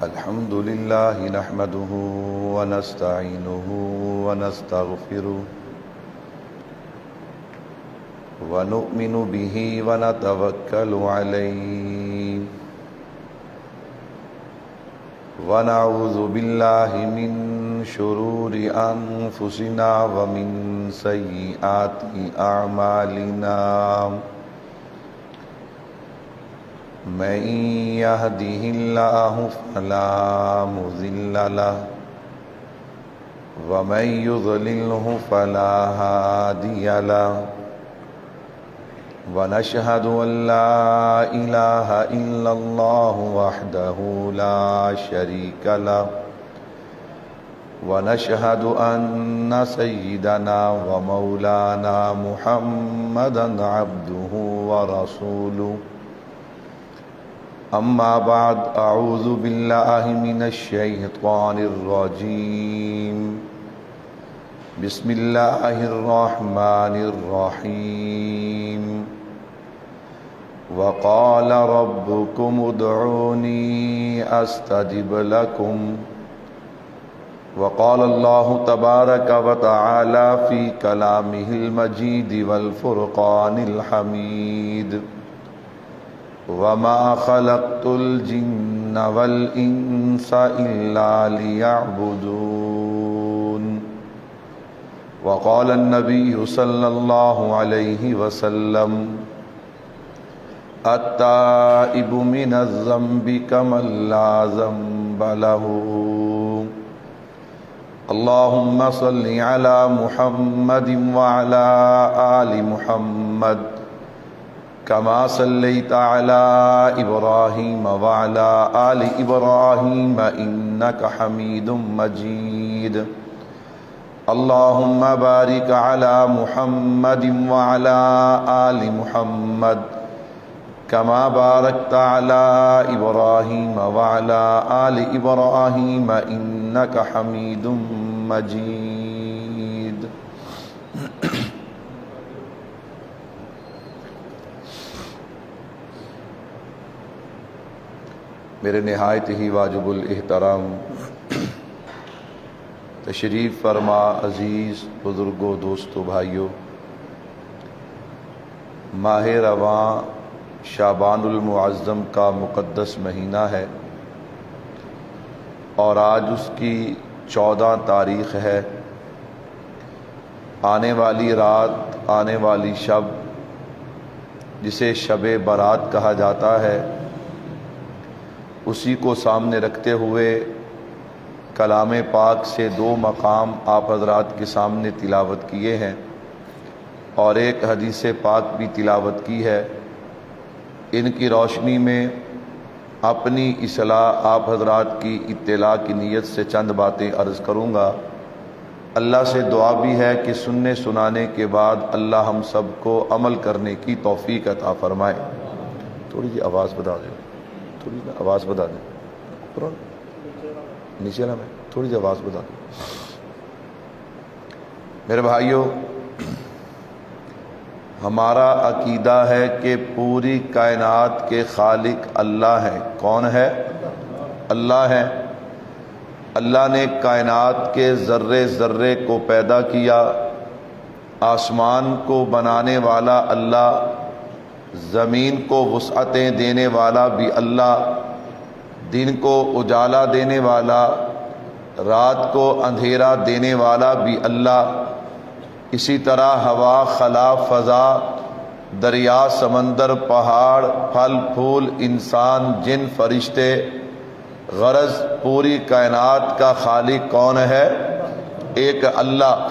الحمد لله نحمده ونستعينه ونستغفره ونؤمن به ونتوكل عليه ونعوذ بالله من شرور أنفسنا ومن سيئات أعمالنا من يهده الله فلا مضل له ومن يضلله فلا هادي له ونشهد أن لا إله إلا الله وحده لا شريك له ونشهد أن سيدنا ومولانا محمدا عبده ورسوله أما بعد أعوذ بالله من الشيطان الرجيم بسم الله الرحمن الرحيم وقال ربكم ادعوني أستجب لكم وقال الله تبارك وتعالى في كلامه المجيد والفرقان الحميد وما خلقت الجن والإنس إلا ليعبدون وقال النبي صلى الله عليه وسلم التائب من الذنب كمن لا ذنب له اللهم صل على محمد وعلى آل محمد كما صليت على إبراهيم وعلى آل إبراهيم إنك حميد مجيد اللهم بارك على محمد وعلى آل محمد كما باركت على إبراهيم وعلى آل إبراهيم إنك حميد مجيد میرے نہایت ہی واجب الاحترام تشریف فرما عزیز بزرگوں دوستوں بھائیوں، ماہ رواں شعبان المعظم کا مقدس مہینہ ہے اور آج اس کی 14 تاریخ ہے۔ آنے والی رات، آنے والی شب جسے شب برات کہا جاتا ہے، اسی کو سامنے رکھتے ہوئے کلام پاک سے 2 مقام آپ حضرات کے سامنے تلاوت کیے ہیں اور ایک حدیث پاک بھی تلاوت کی ہے۔ ان کی روشنی میں اپنی اصلاح آپ حضرات کی اطلاع کی نیت سے چند باتیں عرض کروں گا۔ اللہ سے دعا بھی ہے کہ سننے سنانے کے بعد اللہ ہم سب کو عمل کرنے کی توفیق عطا فرمائے۔ تھوڑی جی آواز بتا دیں، تھوڑی جی آواز بتا دیں، نیچے نا میں تھوڑی جی آواز بتا دیں۔ میرے بھائیوں، ہمارا عقیدہ ہے کہ پوری کائنات کے خالق اللہ ہیں۔ کون ہے؟ اللہ ہے۔ اللہ نے کائنات کے ذرے ذرے کو پیدا کیا، آسمان کو بنانے والا اللہ، زمین کو وسعتیں دینے والا بھی اللہ، دن کو اجالا دینے والا، رات کو اندھیرا دینے والا بھی اللہ، اسی طرح ہوا، خلا، فضا، دریا، سمندر، پہاڑ، پھل پھول، انسان، جن، فرشتے، غرض پوری کائنات کا خالق کون ہے؟ ایک اللہ۔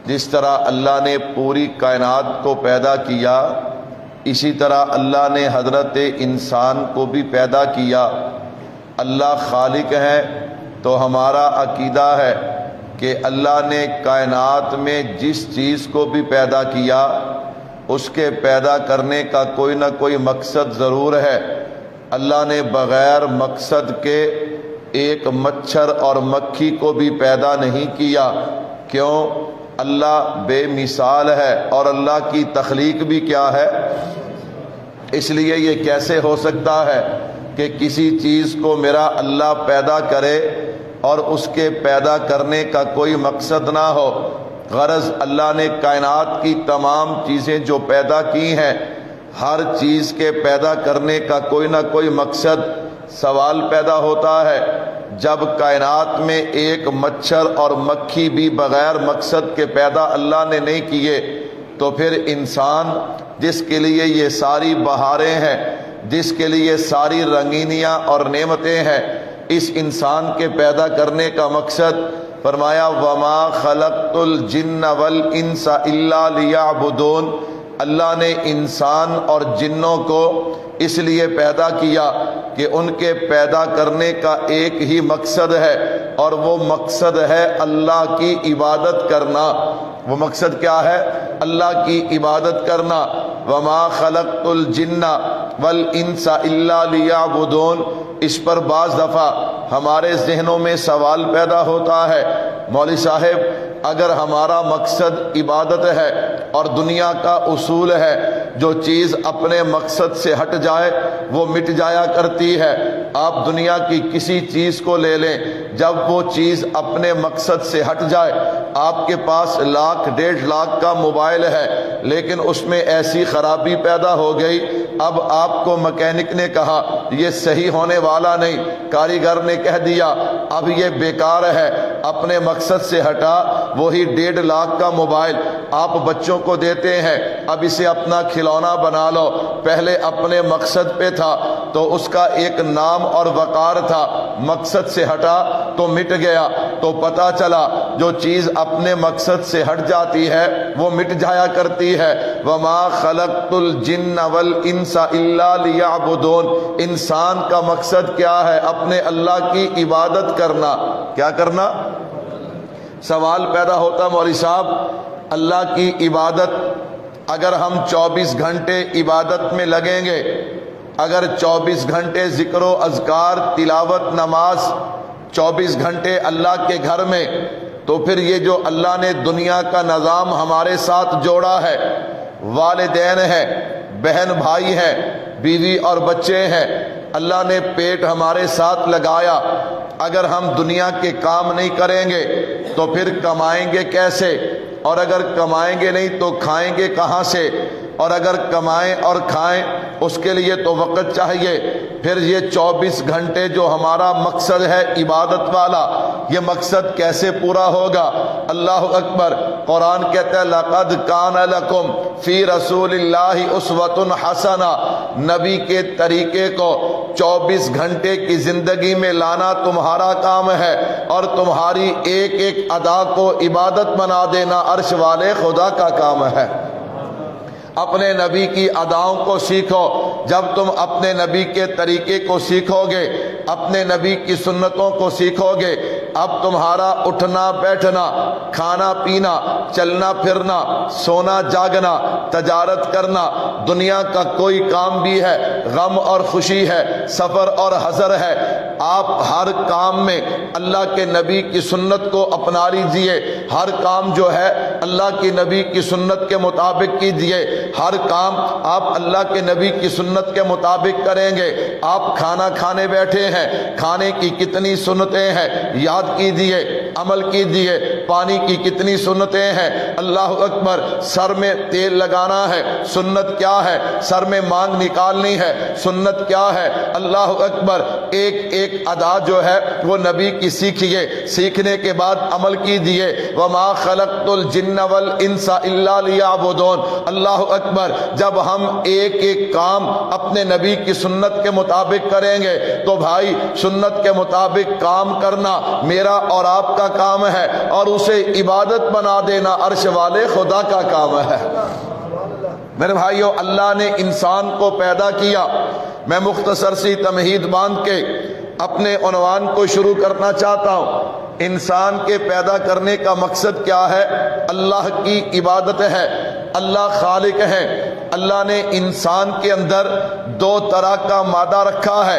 جس طرح اللہ نے پوری کائنات کو پیدا کیا، اسی طرح اللہ نے حضرت انسان کو بھی پیدا کیا۔ اللہ خالق ہے تو ہمارا عقیدہ ہے کہ اللہ نے کائنات میں جس چیز کو بھی پیدا کیا، اس کے پیدا کرنے کا کوئی نہ کوئی مقصد ضرور ہے۔ اللہ نے بغیر مقصد کے ایک مچھر اور مکھی کو بھی پیدا نہیں کیا۔ کیوں؟ اللہ بے مثال ہے اور اللہ کی تخلیق بھی کیا ہے؟ اس لیے یہ کیسے ہو سکتا ہے کہ کسی چیز کو میرا اللہ پیدا کرے اور اس کے پیدا کرنے کا کوئی مقصد نہ ہو۔ غرض اللہ نے کائنات کی تمام چیزیں جو پیدا کی ہیں، ہر چیز کے پیدا کرنے کا کوئی نہ کوئی مقصد۔ سوال پیدا ہوتا ہے، جب کائنات میں ایک مچھر اور مکھی بھی بغیر مقصد کے پیدا اللہ نے نہیں کیے، تو پھر انسان جس کے لیے یہ ساری بہاریں ہیں، جس کے لیے ساری رنگینیاں اور نعمتیں ہیں، اس انسان کے پیدا کرنے کا مقصد فرمایا وما خلقت الجن والانس الا لیعبدون۔ اللہ نے انسان اور جنوں کو اس لیے پیدا کیا کہ ان کے پیدا کرنے کا ایک ہی مقصد ہے، اور وہ مقصد ہے اللہ کی عبادت کرنا۔ وہ مقصد کیا ہے؟ اللہ کی عبادت کرنا۔ وما خلقت الجن والانس الا لیعبدون۔ اس پر بعض دفعہ ہمارے ذہنوں میں سوال پیدا ہوتا ہے، مولوی صاحب اگر ہمارا مقصد عبادت ہے اور دنیا کا اصول ہے جو چیز اپنے مقصد سے ہٹ جائے وہ مٹ جایا کرتی ہے، آپ دنیا کی کسی چیز کو لے لیں، جب وہ چیز اپنے مقصد سے ہٹ جائے، آپ کے پاس 1,00,000 1.5 لاکھ کا موبائل ہے لیکن اس میں ایسی خرابی پیدا ہو گئی، اب آپ کو مکینک نے کہا یہ صحیح ہونے والا نہیں، کاریگر نے کہہ دیا اب یہ بیکار ہے، اپنے مقصد سے ہٹا، وہی 1.5 لاکھ کا موبائل آپ بچوں کو دیتے ہیں، اب اسے اپنا کھلونا بنا لو، پہلے اپنے مقصد پہ تھا تو اس کا ایک نام اور وقار تھا، مقصد سے ہٹا تو مٹ گیا۔ تو پتا چلا جو چیز اپنے مقصد سے ہٹ جاتی ہے وہ مٹ جایا کرتی ہے۔ وما خلقت الجن والانس الا لیعبدون۔ انسان کا مقصد کیا ہے؟ اپنے اللہ کی عبادت کرنا۔ کیا کرنا؟ سوال پیدا ہوتا مولوی صاحب اللہ کی عبادت، اگر ہم 24 گھنٹے عبادت میں لگیں گے، اگر 24 گھنٹے ذکر و اذکار تلاوت نماز 24 گھنٹے اللہ کے گھر میں، تو پھر یہ جو اللہ نے دنیا کا نظام ہمارے ساتھ جوڑا ہے، والدین ہیں، بہن بھائی ہیں، بیوی اور بچے ہیں، اللہ نے پیٹ ہمارے ساتھ لگایا، اگر ہم دنیا کے کام نہیں کریں گے تو پھر کمائیں گے کیسے؟ اور اگر کمائیں گے نہیں تو کھائیں گے کہاں سے؟ اور اگر کمائیں اور کھائیں اس کے لیے تو وقت چاہیے۔ پھر یہ 24 گھنٹے جو ہمارا مقصد ہے عبادت والا، یہ مقصد کیسے پورا ہوگا؟ اللہ اکبر۔ قرآن کہتا ہے لَقَدْ كَانَ لَكُمْ فِي رَسُولِ اللَّهِ أُسْوَةٌ حَسَنَةٌ۔ نبی کے طریقے کو 24 گھنٹے کی زندگی میں لانا تمہارا کام ہے، اور تمہاری ایک ایک ادا کو عبادت بنا دینا عرش والے خدا کا کام ہے۔ اپنے نبی کی اداؤں کو سیکھو۔ جب تم اپنے نبی کے طریقے کو سیکھو گے، اپنے نبی کی سنتوں کو سیکھو گے، اب تمہارا اٹھنا بیٹھنا، کھانا پینا، چلنا پھرنا، سونا جاگنا، تجارت کرنا، دنیا کا کوئی کام بھی ہے، غم اور خوشی ہے، سفر اور حضر ہے، آپ ہر کام میں اللہ کے نبی کی سنت کو اپنا لیجئے۔ ہر کام جو ہے اللہ کی نبی کی سنت کے مطابق کیجئے۔ ہر کام آپ اللہ کے نبی کی سنت کے مطابق کریں گے۔ آپ کھانا کھانے بیٹھے ہیں، کھانے کی کتنی سنتیں ہیں یاد کیجئے، عمل کیجئے۔ پانی کی کتنی سنتیں ہیں، اللہ اکبر۔ سر میں تیل لگانا ہے، سنت کیا ہے؟ سر میں مانگ نکالنی ہے، سنت کیا ہے؟ اللہ اکبر۔ ایک ایک ادا جو ہے وہ نبی کی سیکھیے، سیکھنے کے بعد عمل کیجئے۔ وما خلقت الجن والانس الا لیعبدون۔ اللہ اکبر۔ جب ہم ایک ایک کام اپنے نبی کی سنت کے مطابق کریں گے تو بھائی سنت کے مطابق کام کرنا میرا اور آپ کا کام ہے، اور اسے عبادت بنا دینا عرش والے خدا کا کام ہے۔ میرے بھائیو، اللہ نے انسان کو پیدا کیا۔ میں مختصر سی تمہید باندھ کے اپنے عنوان کو شروع کرنا چاہتا ہوں۔ انسان کے پیدا کرنے کا مقصد کیا ہے؟ اللہ کی عبادت ہے۔ اللہ خالق ہے۔ اللہ نے انسان کے اندر 2 طرح کا مادہ رکھا ہے،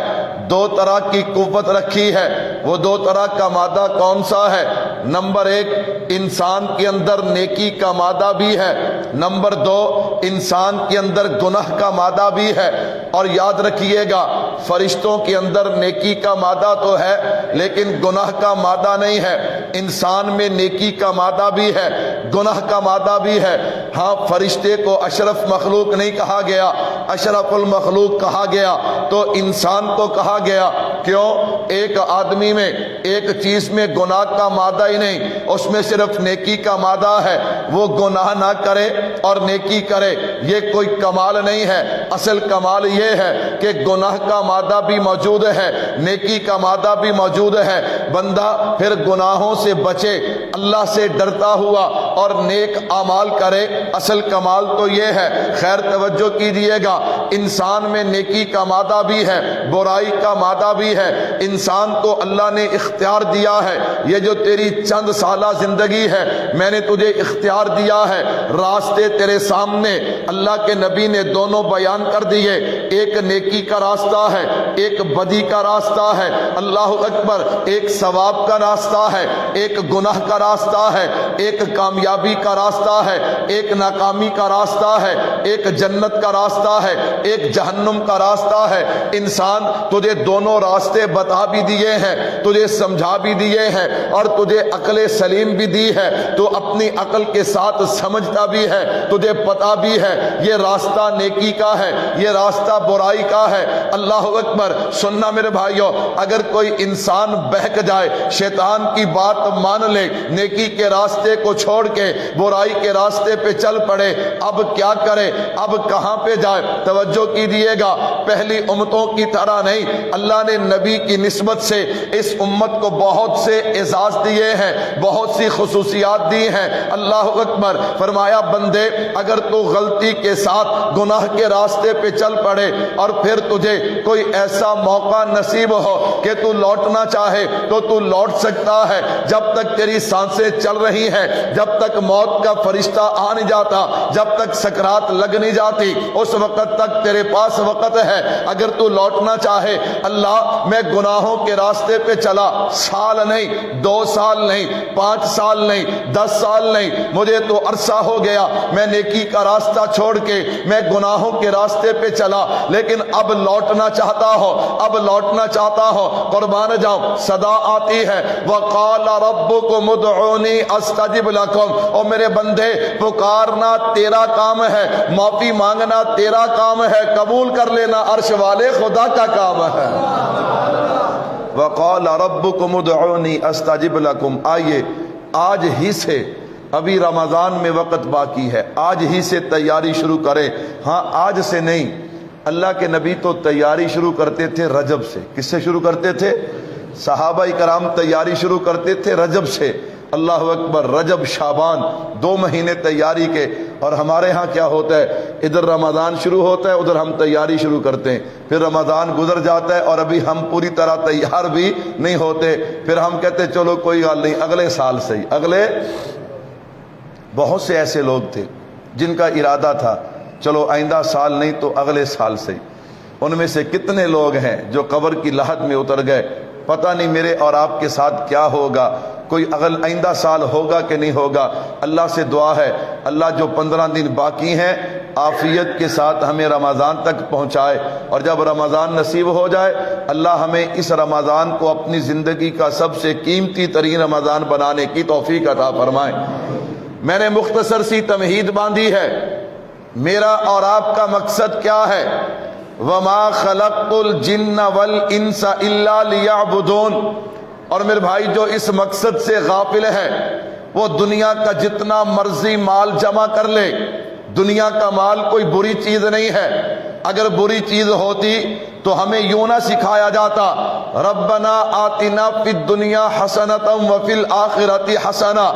2 طرح کی قوت رکھی ہے۔ وہ 2 طرح کا مادہ کون سا ہے؟ نمبر 1، انسان کے اندر نیکی کا مادہ بھی ہے۔ نمبر 2، انسان کے اندر گناہ کا مادہ بھی ہے۔ اور یاد رکھیے گا فرشتوں کے اندر نیکی کا مادہ تو ہے لیکن گناہ کا مادہ نہیں ہے، انسان میں نیکی کا مادہ بھی ہے، گناہ کا مادہ بھی ہے۔ ہاں فرشتے کو اشرف مخلوق نہیں کہا گیا، اشرف المخلوق کہا گیا تو انسان کو کہا گیا۔ کیوں؟ ایک آدمی میں ایک چیز میں گناہ کا مادہ ہی نہیں، اس میں صرف نیکی کا مادہ ہے، وہ گناہ نہ کرے اور نیکی کرے، یہ کوئی کمال نہیں ہے۔ اصل کمال یہ ہے کہ گناہ کا مادہ بھی موجود ہے، نیکی کا مادہ بھی موجود ہے، بندہ پھر گناہوں سے بچے، اللہ سے ڈرتا ہوا اور نیک اعمال کرے۔ اصل کمال تو یہ ہے۔ خیر توجہ کیجیے گا، انسان میں نیکی کا مادہ بھی ہے، برائی کا مادہ بھی ہے۔ انسان کو اللہ نے اختیار دیا ہے، یہ جو تیری چند سالہ زندگی ہے میں نے تجھے اختیار دیا ہے، راستے تیرے سامنے اللہ کے نبی نے دونوں بیان کر دیے، ایک نیکی کا راستہ ہے، ایک بدی کا راستہ ہے، اللہ اکبر، ایک ثواب کا راستہ ہے، ایک گناہ کا راستہ ہے، ایک کامیابی کا راستہ ہے، ایک ناکامی کا راستہ ہے، ایک جنت کا راستہ ہے، ایک جہنم کا راستہ ہے۔ انسان تجھے دونوں راستے بتا بھی دیے ہیں، تجھے سمجھا بھی دیے ہیں اور تجھے عقل سلیم بھی دی ہے، تو اپنی عقل کے ساتھ سمجھتا بھی ہے، تجھے پتا بھی ہے یہ راستہ نیکی کا ہے، یہ راستہ برائی کا ہے۔ اللہ اکبر، سننا میرے بھائیوں، اگر کوئی انسان بہک جائے، شیطان کی بات مان لے، نیکی کے راستے کو چھوڑ کے برائی کے راستے پہ چل پڑے، اب کیا کرے، اب کہاں پہ جائے؟ توجہ کیجیے گا، پہلی امتوں کی طرح نہیں، اللہ نے نبی کی نسبت سے اس امت کو بہت سے اعزاز دیے ہیں، بہت سی خصوصیات دی ہیں۔ اللہ اکبر، فرمایا بندے اگر تو غلطی کے ساتھ گناہ کے راستے پہ چل پڑے اور پھر تجھے کوئی ایسا موقع نصیب ہو کہ تو لوٹنا چاہے تو تو لوٹ سکتا ہے، جب تک تیری سانسیں چل رہی ہیں، جب تک موت کا فرشتہ آ نہیں جاتا، جب تک سکرات لگ نہیں جاتی، اس وقت تک تیرے پاس وقت ہے۔ اگر تو لوٹنا چاہے، اللہ میں گناہوں کے راستے پہ چلا، سال نہیں، 2 سال نہیں، 5 سال نہیں، 10 سال نہیں، مجھے تو عرصہ ہو گیا، میں نیکی کا راستہ چھوڑ کے میں گناہوں کے راستے پہ چلا، لیکن اب لوٹنا چاہتا ہو، اب لوٹنا چاہتا ہو، قربان جاؤں، صدا آتی ہے وَقَالَ رَبُّكُمُ ادْعُونِي أَسْتَجِبْ لَكُمْ، او میرے بندے پکارنا تیرا کام ہے، معافی مانگنا تیرا کام ہے، قبول کر لینا عرش والے خدا کا کام ہے۔ وَقَالَ رَبُّكُمُ ادْعُونِي أَسْتَجِبْ لَكُمْ، آئیے آج ہی سے، ابھی رمضان میں وقت باقی ہے، آج ہی سے تیاری شروع کریں۔ ہاں آج سے نہیں، اللہ کے نبی تو تیاری شروع کرتے تھے رجب سے۔ کس سے شروع کرتے تھے؟ صحابہ کرام تیاری شروع کرتے تھے رجب سے۔ اللہ اکبر، رجب شعبان 2 مہینے تیاری کے، اور ہمارے ہاں کیا ہوتا ہے، ادھر رمضان شروع ہوتا ہے، ادھر ہم تیاری شروع کرتے ہیں، پھر رمضان گزر جاتا ہے اور ابھی ہم پوری طرح تیار بھی نہیں ہوتے، پھر ہم کہتے چلو کوئی حال نہیں، اگلے سال سے ہی۔ اگلے بہت سے ایسے لوگ تھے جن کا ارادہ تھا چلو آئندہ سال نہیں تو اگلے سال سے ہی۔ ان میں سے کتنے لوگ ہیں جو قبر کی لحد میں اتر گئے، پتہ نہیں میرے اور آپ کے ساتھ کیا ہوگا، کوئی آئندہ سال ہوگا کہ نہیں ہوگا۔ اللہ سے دعا ہے اللہ جو 15 دن باقی ہیں عافیت کے ساتھ ہمیں رمضان تک پہنچائے، اور جب رمضان نصیب ہو جائے اللہ ہمیں اس رمضان کو اپنی زندگی کا سب سے قیمتی ترین رمضان بنانے کی توفیق عطا فرمائے۔ میں نے مختصر سی تمہید باندھی ہے، میرا اور آپ کا مقصد کیا ہے؟ وَمَا خَلَقْتُ الْجِنَّ وَالْإِنسَ إِلَّا لِيَعْبُدُونَ۔ اور میرے بھائی جو اس مقصد سے غافل ہے وہ دنیا کا جتنا مرضی مال جمع کر لے، دنیا کا مال کوئی بری چیز نہیں ہے۔ اگر بری چیز ہوتی تو ہمیں یوں نہ سکھایا جاتا ربنا آتنا فی الدنیا حسنۃ وفی الآخرۃ حسنہ۔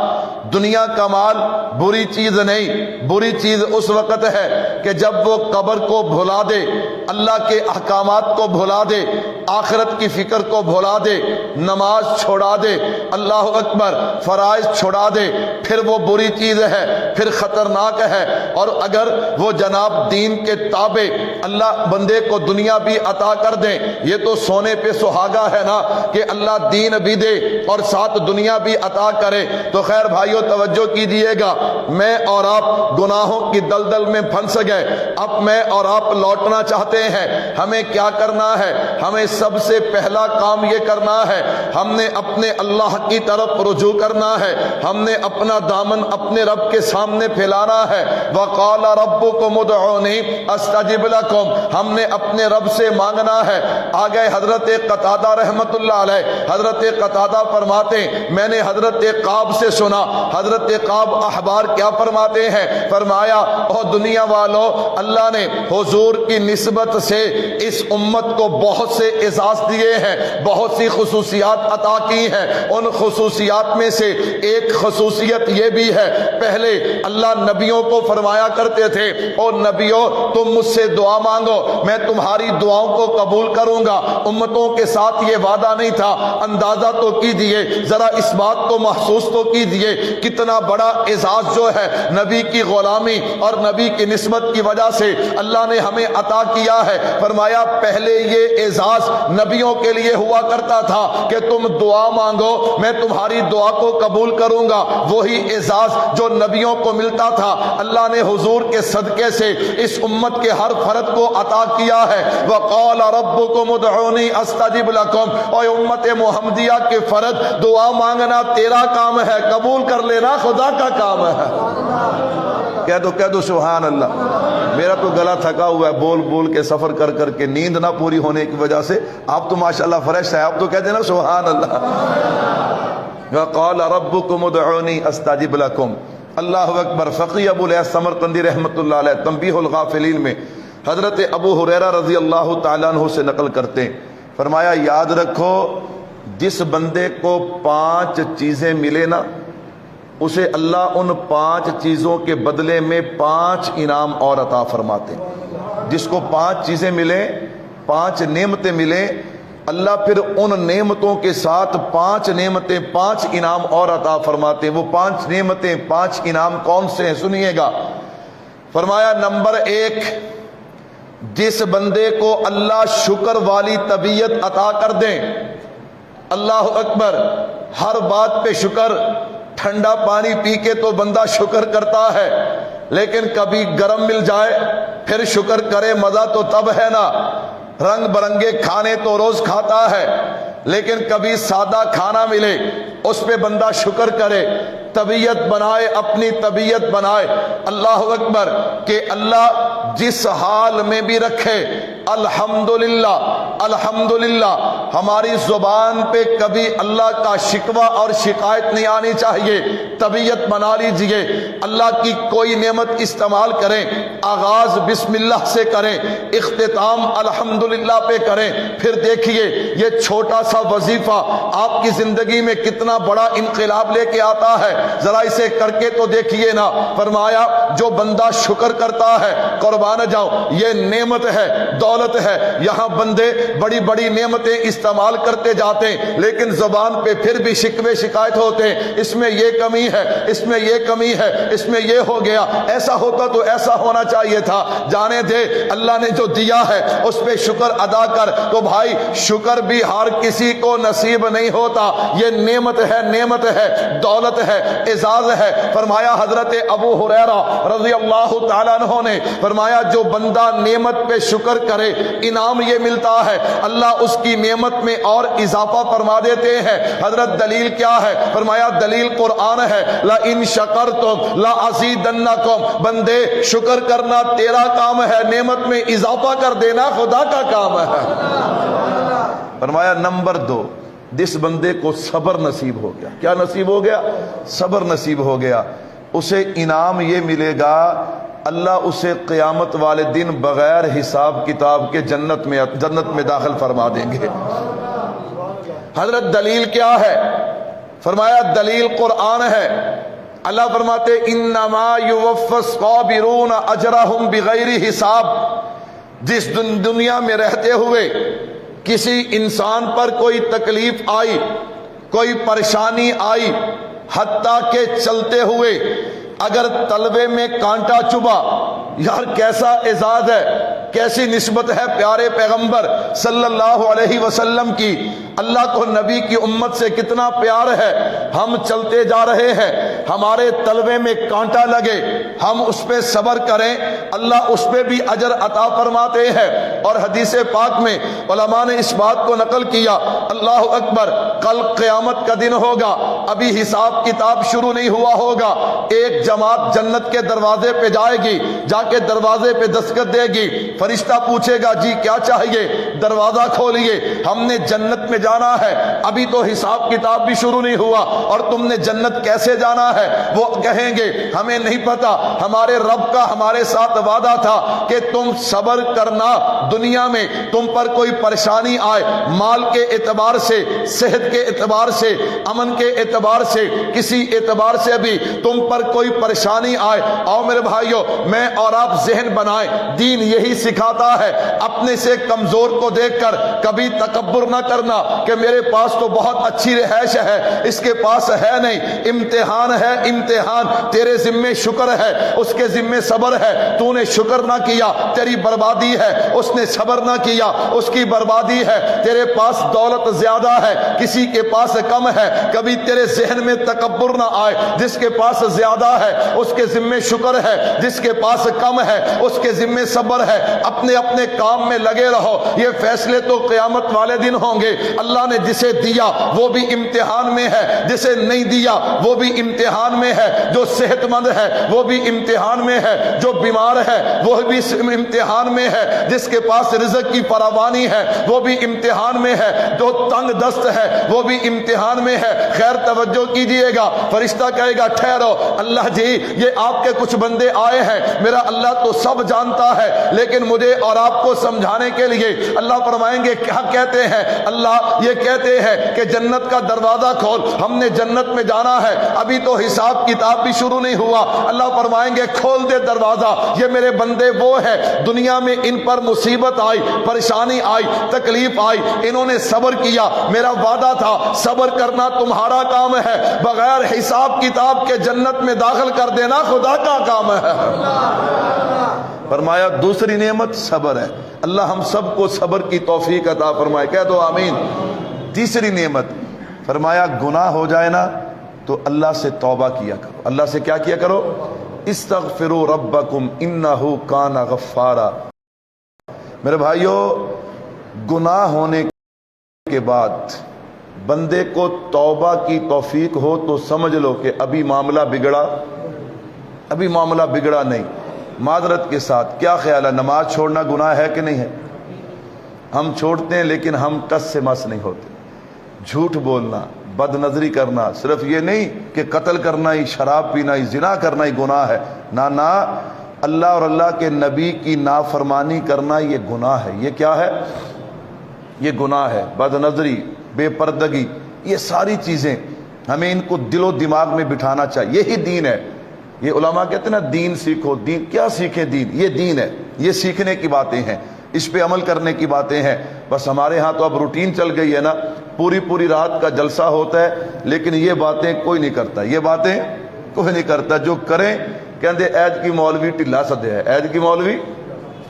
دنیا کا مال بری چیز نہیں، بری چیز اس وقت ہے کہ جب وہ قبر کو بھلا دے، اللہ کے احکامات کو بھلا دے، آخرت کی فکر کو بھلا دے، نماز چھوڑا دے، اللہ اکبر، فرائض چھوڑا دے، پھر وہ بری چیز ہے، پھر خطرناک ہے۔ اور اگر وہ جناب دین کے تابع اللہ بندے کو دنیا بھی عطا کر دیں، یہ تو سونے پہ سہاگا ہے نا کہ اللہ دین بھی دے اور ساتھ دنیا بھی عطا کرے۔ تو خیر بھائیو توجہ کیجیے گا، میں اور آپ گناہوں کی دلدل میں پھنس گئے، اب میں اور آپ لوٹنا چاہتے ہیں، ہمیں کیا کرنا ہے؟ ہمیں سب سے پہلا کام یہ کرنا ہے، ہم نے اپنے اللہ کی طرف رجوع کرنا ہے، ہم نے اپنا دامن اپنے رب کے سامنے پھیلانا ہے۔ وَقَالَ رَبُّكُمُ ادْعُونِي أَسْتَجِبْ لَكُمْ، ہم نے اپنے رب سے مانگنا ہے۔ آگے حضرت قتادہ رحمت اللہ علیہ، حضرت قتادہ فرماتے ہیں میں نے حضرت قاب سے سنا، حضرت قاب احبار کیا فرماتے ہیں؟ فرمایا او دنیا والو، اللہ نے حضور کی نسبت سے اس امت کو بہت سے اعزاز دیے ہیں، بہت سی خصوصیات عطا کی ہیں۔ ان خصوصیات میں سے ایک خصوصیت یہ بھی ہے، پہلے اللہ نبیوں کو فرمایا کرتے تھے او نبیوں تم مجھ سے دعا مانگو میں تمہاری دعاؤں کو قبول کروں گا۔ امتوں کے ساتھ یہ وعدہ نہیں تھا، اندازہ تو کیجئے، ذرا اس بات کو محسوس تو کیجئے کتنا بڑا اعزاز جو ہے نبی کی غلامی اور نبی کی نسبت کی وجہ سے اللہ نے ہمیں عطا کیا ہے۔ فرمایا پہلے یہ اعزاز نبیوں کے لیے ہوا کرتا تھا کہ تم دعا مانگو میں تمہاری دعا کو قبول کروں گا، وہی اعزاز جو نبیوں کو ملتا تھا اللہ نے حضور کے صدقے سے اس امت کے ہر فرد کو عطا کیا ہے۔ وَقَالَ رَبُّكُمُ ادْعُونِي أَسْتَجِبْ لَكُمْ، اور امت محمدیہ کے فرد دعا مانگنا تیرا کام ہے، قبول کر لینا خدا کا کام ہے۔ کہہ دو سبحان اللہ۔ میرا تو گلا تھکا ہوا ہے بول بول کے، سفر کر کر کے، نیند نہ پوری ہونے کی وجہ سے۔ آپ تو ماشاءاللہ فریش ہے، آپ تو کہہ دینا سبحان اللہ۔ وَقَالَ رَبُّكُمُ ادْعُونِي أَسْتَجِبْ لَكُمْ، اللہ اکبر۔ فقی ابو الیاس سمرقندی رحمت اللہ علیہ تنبیہ الغافلین میں حضرت ابو ہریرہ رضی اللہ تعالیٰ عنہ سے نقل کرتے ہیں، فرمایا یاد رکھو جس بندے کو 5 چیزیں ملے نا اسے اللہ ان 5 چیزوں کے بدلے میں 5 انعام اور عطا فرماتے ہیں۔ جس کو 5 چیزیں ملیں، 5 نعمتیں ملیں، اللہ پھر ان نعمتوں کے ساتھ 5 نعمتیں 5 انعام اور عطا فرماتے ہیں۔ وہ 5 نعمتیں 5 انعام کون سے ہیں سنیے گا۔ فرمایا نمبر 1، جس بندے کو اللہ شکر والی طبیعت عطا کر دیں، اللہ اکبر، ہر بات پہ شکر، ٹھنڈا پانی پی کے تو بندہ شکر کرتا ہے، لیکن کبھی گرم مل جائے پھر شکر کرے، مزہ تو تب ہے نا۔ رنگ برنگے کھانے تو روز کھاتا ہے، لیکن کبھی سادہ کھانا ملے اس پہ بندہ شکر کرے، طبیعت بنائے، اپنی طبیعت بنائے۔ اللہ اکبر، کہ اللہ جس حال میں بھی رکھے الحمدللہ الحمدللہ، ہماری زبان پہ کبھی اللہ کا شکوہ اور شکایت نہیں آنی چاہیے۔ طبیعت بنا لیجئے، اللہ کی کوئی نعمت استعمال کریں، آغاز بسم اللہ سے کریں، اختتام الحمدللہ پہ کریں، پھر دیکھیے یہ چھوٹا سا وظیفہ آپ کی زندگی میں کتنا بڑا انقلاب لے کے آتا ہے۔ ذرا اسے کر کے تو دیکھیے نا۔ فرمایا جو بندہ شکر کرتا ہے، قربان جاؤ یہ نعمت ہے، دولت ہے۔ یہاں بندے بڑی بڑی نعمتیں استعمال کرتے جاتے ہیں، لیکن زبان پہ پھر بھی شکوے شکایت ہوتے ہیں، اس میں یہ کمی ہے، اس میں یہ کمی ہے، اس میں یہ ہو گیا، ایسا ہوتا تو ایسا ہونا چاہیے تھا۔ جانے دے، اللہ نے جو دیا ہے اس پہ شکر ادا کر۔ تو بھائی شکر بھی ہر کسی کو نصیب نہیں ہوتا، یہ نعمت ہے، نعمت ہے، دولت ہے، اعزاز ہے۔ فرمایا حضرت ابو ہریرہ رضی اللہ تعالیٰ عنہ نے فرمایا جو بندہ نعمت پہ شکر کرے انعام یہ ملتا ہے، اللہ اس کی نعمت میں اور اضافہ فرما دیتے ہیں۔ حضرت دلیل کیا ہے؟ فرمایا دلیل قرآن ہے، لَإِن شَكَرْتُمْ لَأَزِيدَنَّكُمْ، بندے شکر کرنا تیرا کام ہے، نعمت میں اضافہ کر دینا خدا کا کام ہے۔ فرمایا نمبر 2، جس بندے کو صبر نصیب ہو گیا، کیا نصیب ہو گیا؟ صبر نصیب ہو گیا، اسے انعام یہ ملے گا، اللہ اسے قیامت والے دن بغیر حساب کتاب کے جنت میں داخل فرما دیں گے۔ حضرت دلیل کیا ہے؟ فرمایا دلیل قرآن ہے۔ اللہ فرماتے انما یوفی الصابرون اجرہم بغیر حساب، جس دنیا میں رہتے ہوئے کسی انسان پر کوئی تکلیف آئی، کوئی پریشانی آئی، حتیٰ کہ چلتے ہوئے اگر تلوے میں کانٹا چبھا، یار کیسا اعزاز ہے کیسی نسبت ہے پیارے پیغمبر صلی اللہ علیہ وسلم کی، اللہ کو نبی کی امت سے کتنا پیار ہے۔ ہم چلتے جا رہے ہیں، ہمارے تلوے میں کانٹا لگے، ہم اس پہ صبر کریں، اللہ اس پہ بھی اجر عطا فرماتے ہیں۔ اور حدیث پاک میں علماء نے اس بات کو نقل کیا، اللہ اکبر، کل قیامت کا دن ہوگا، ابھی حساب کتاب شروع نہیں ہوا ہوگا، ایک جماعت جنت کے دروازے پہ جائے گی، جا کے دروازے پہ دستخط دے گی، فرشتہ پوچھے گا جی کیا چاہیے، دروازہ کھولیے، ہم نے جنت میں جانا ہے، ابھی تو حساب کتاب بھی شروع نہیں ہوا اور تم نے جنت کیسے جانا ہے؟ وہ کہیں گے ہمیں نہیں پتا، ہمارے رب کا ہمارے ساتھ وعدہ تھا کہ تم صبر کرنا، دنیا میں تم پر کوئی پریشانی آئے، مال کے اعتبار سے، صحت کے اعتبار سے، امن کے اعتبار سے، کسی اعتبار سے بھی تم پر کوئی پریشانی آئے، آؤ میرے بھائیوں، میں اور آپ ذہن بنائیں، دین یہی سکھاتا ہے، اپنے سے کمزور کو دیکھ کر کبھی تکبر نہ کرنا کہ میرے پاس تو بہت اچھی رہائش ہے، اس کے پاس ہے نہیں، امتحان ہے، امتحان، تیرے ذمے شکر ہے، اس کے ذمے صبر ہے، تو نے شکر نہ کیا تیری بربادی ہے، اس نے صبر نہ کیا اس کی بربادی ہے، تیرے پاس دولت زیادہ ہے، کسی کے پاس کم ہے، کبھی تیرے ذہن میں تکبر نہ آئے، جس کے پاس زیادہ ہے اس کے ذمے شکر ہے، جس کے پاس کم ہے اس کے ذمے صبر ہے، اپنے اپنے کام میں لگے رہو، یہ فیصلے تو قیامت والے دن ہوں گے، اللہ نے جسے دیا وہ بھی امتحان میں ہے، جسے نہیں دیا وہ بھی امتحان میں ہے، جو صحت مند ہے وہ بھی امتحان میں ہے، جو بیمار ہے وہ بھی امتحان میں ہے، جس کے پاس رزق کی فراوانی ہے وہ بھی امتحان میں ہے، جو تنگ دست ہے وہ بھی امتحان میں ہے۔ خیر توجہ کیجئے گا، فرشتہ کہے گا ٹھہرو، اللہ جی یہ آپ کے کچھ بندے آئے ہیں، میرا اللہ تو سب جانتا ہے، لیکن مجھے اور آپ کو سمجھانے کے لیے اللہ فرمائیں گے کیا کہتے ہیں؟ اللہ یہ کہتے ہیں کہ جنت کا دروازہ کھول، ہم نے جنت میں جانا ہے، ابھی تو حساب کتاب بھی شروع نہیں ہوا، اللہ فرمائیں گے کھول دے دروازہ، یہ میرے بندے وہ ہے، دنیا میں ان پر مصیبت آئی، پریشانی آئی، تکلیف آئی، انہوں نے صبر کیا، میرا وعدہ تھا صبر کرنا تمہارا کام ہے، بغیر حساب کتاب کے جنت میں داخل کر دینا خدا کا کام ہے۔ فرمایا دوسری نعمت صبر ہے، اللہ ہم سب کو صبر کی توفیق عطا فرمائے، کہہ دو آمین۔ تیسری نعمت فرمایا گناہ ہو جائے نا تو اللہ سے توبہ کیا کرو، اللہ سے کیا کیا کرو؟ استغفروا ربکم انہ کان غفارا۔ میرے بھائیو، گناہ ہونے کے بعد بندے کو توبہ کی توفیق ہو تو سمجھ لو کہ ابھی معاملہ بگڑا، ابھی معاملہ بگڑا نہیں۔ معذرت کے ساتھ کیا خیال ہے، نماز چھوڑنا گناہ ہے کہ نہیں ہے؟ ہم چھوڑتے ہیں لیکن ہم ٹس سے مس نہیں ہوتے۔ جھوٹ بولنا، بد نظری کرنا، صرف یہ نہیں کہ قتل کرنا ہی، شراب پینا ہی، زنا کرنا ہی گناہ ہے، نہ، اللہ اور اللہ کے نبی کی نافرمانی کرنا یہ گناہ ہے۔ یہ کیا ہے؟ یہ گناہ ہے۔ بد نظری، بے پردگی، یہ ساری چیزیں ہمیں ان کو دل و دماغ میں بٹھانا چاہیے، یہی دین ہے۔ یہ علماء کہتے ہیں نا دین سیکھو، دین کیا سیکھیں؟ دین یہ دین ہے، یہ سیکھنے کی باتیں ہیں، اس پہ عمل کرنے کی باتیں ہیں۔ بس ہمارے ہاں تو اب روٹین چل گئی ہے نا، پوری رات کا جلسہ ہوتا ہے لیکن یہ باتیں کوئی نہیں کرتا، یہ باتیں کوئی نہیں کرتا۔ جو کریں کہندے عید کی مولوی ٹھلا سدیا ہے، عید کی مولوی،